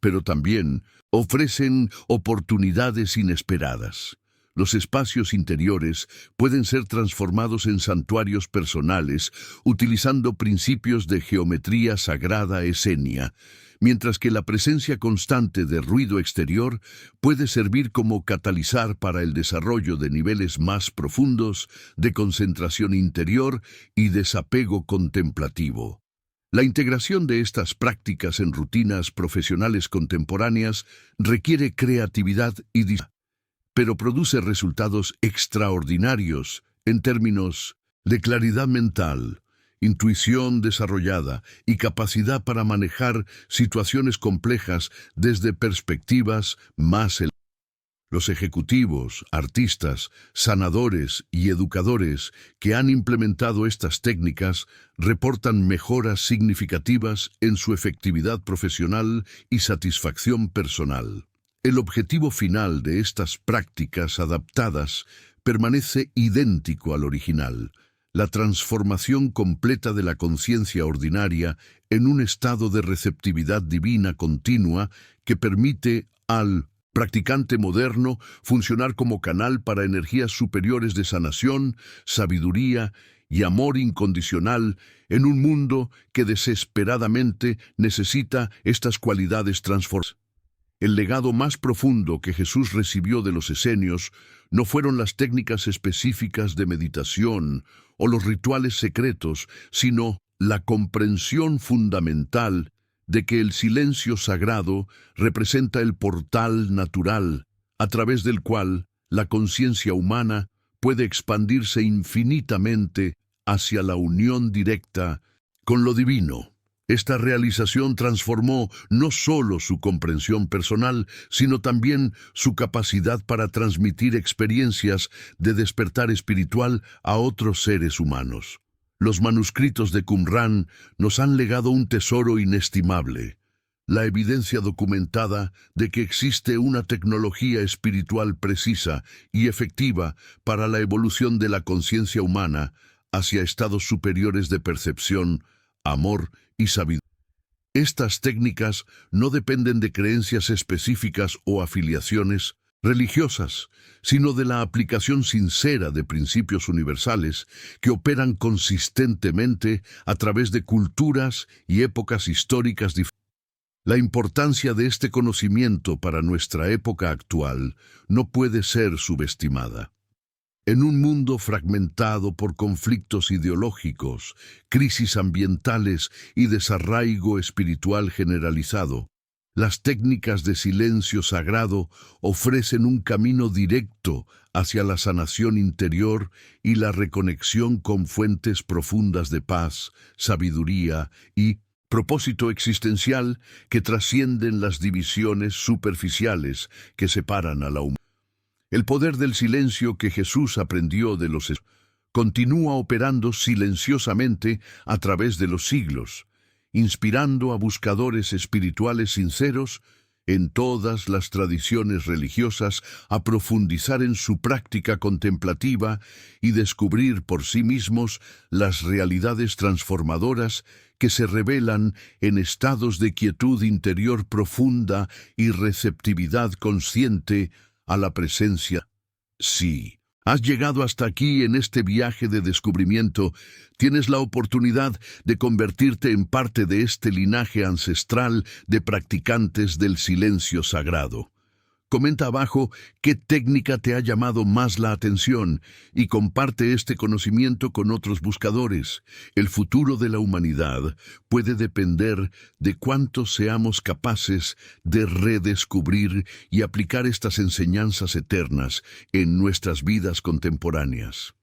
pero también ofrecen oportunidades inesperadas. Los espacios interiores pueden ser transformados en santuarios personales utilizando principios de geometría sagrada esenia, mientras que la presencia constante de ruido exterior puede servir como catalizador para el desarrollo de niveles más profundos de concentración interior y desapego contemplativo. La integración de estas prácticas en rutinas profesionales contemporáneas requiere creatividad y disciplina, pero produce resultados extraordinarios en términos de claridad mental, intuición desarrollada y capacidad para manejar situaciones complejas desde perspectivas más elevadas. Los ejecutivos, artistas, sanadores y educadores que han implementado estas técnicas reportan mejoras significativas en su efectividad profesional y satisfacción personal. El objetivo final de estas prácticas adaptadas permanece idéntico al original: la transformación completa de la conciencia ordinaria en un estado de receptividad divina continua que permite al practicante moderno funcionar como canal para energías superiores de sanación, sabiduría y amor incondicional en un mundo que desesperadamente necesita estas cualidades transformadoras. El legado más profundo que Jesús recibió de los esenios no fueron las técnicas específicas de meditación o los rituales secretos, sino la comprensión fundamental de que el silencio sagrado representa el portal natural a través del cual la conciencia humana puede expandirse infinitamente hacia la unión directa con lo divino. Esta realización transformó no solo su comprensión personal, sino también su capacidad para transmitir experiencias de despertar espiritual a otros seres humanos. Los manuscritos de Qumrán nos han legado un tesoro inestimable: la evidencia documentada de que existe una tecnología espiritual precisa y efectiva para la evolución de la conciencia humana hacia estados superiores de percepción, amor y sabiduría. Estas técnicas no dependen de creencias específicas o afiliaciones religiosas, sino de la aplicación sincera de principios universales que operan consistentemente a través de culturas y épocas históricas diferentes. La importancia de este conocimiento para nuestra época actual no puede ser subestimada. En un mundo fragmentado por conflictos ideológicos, crisis ambientales y desarraigo espiritual generalizado, las técnicas de silencio sagrado ofrecen un camino directo hacia la sanación interior y la reconexión con fuentes profundas de paz, sabiduría y propósito existencial que trascienden las divisiones superficiales que separan a la humanidad. El poder del silencio que Jesús aprendió de los esenios continúa operando silenciosamente a través de los siglos, inspirando a buscadores espirituales sinceros en todas las tradiciones religiosas a profundizar en su práctica contemplativa y descubrir por sí mismos las realidades transformadoras que se revelan en estados de quietud interior profunda y receptividad consciente a la presencia. Sí, has llegado hasta aquí en este viaje de descubrimiento. Tienes la oportunidad de convertirte en parte de este linaje ancestral de practicantes del silencio sagrado. Comenta abajo qué técnica te ha llamado más la atención y comparte este conocimiento con otros buscadores. El futuro de la humanidad puede depender de cuánto seamos capaces de redescubrir y aplicar estas enseñanzas eternas en nuestras vidas contemporáneas.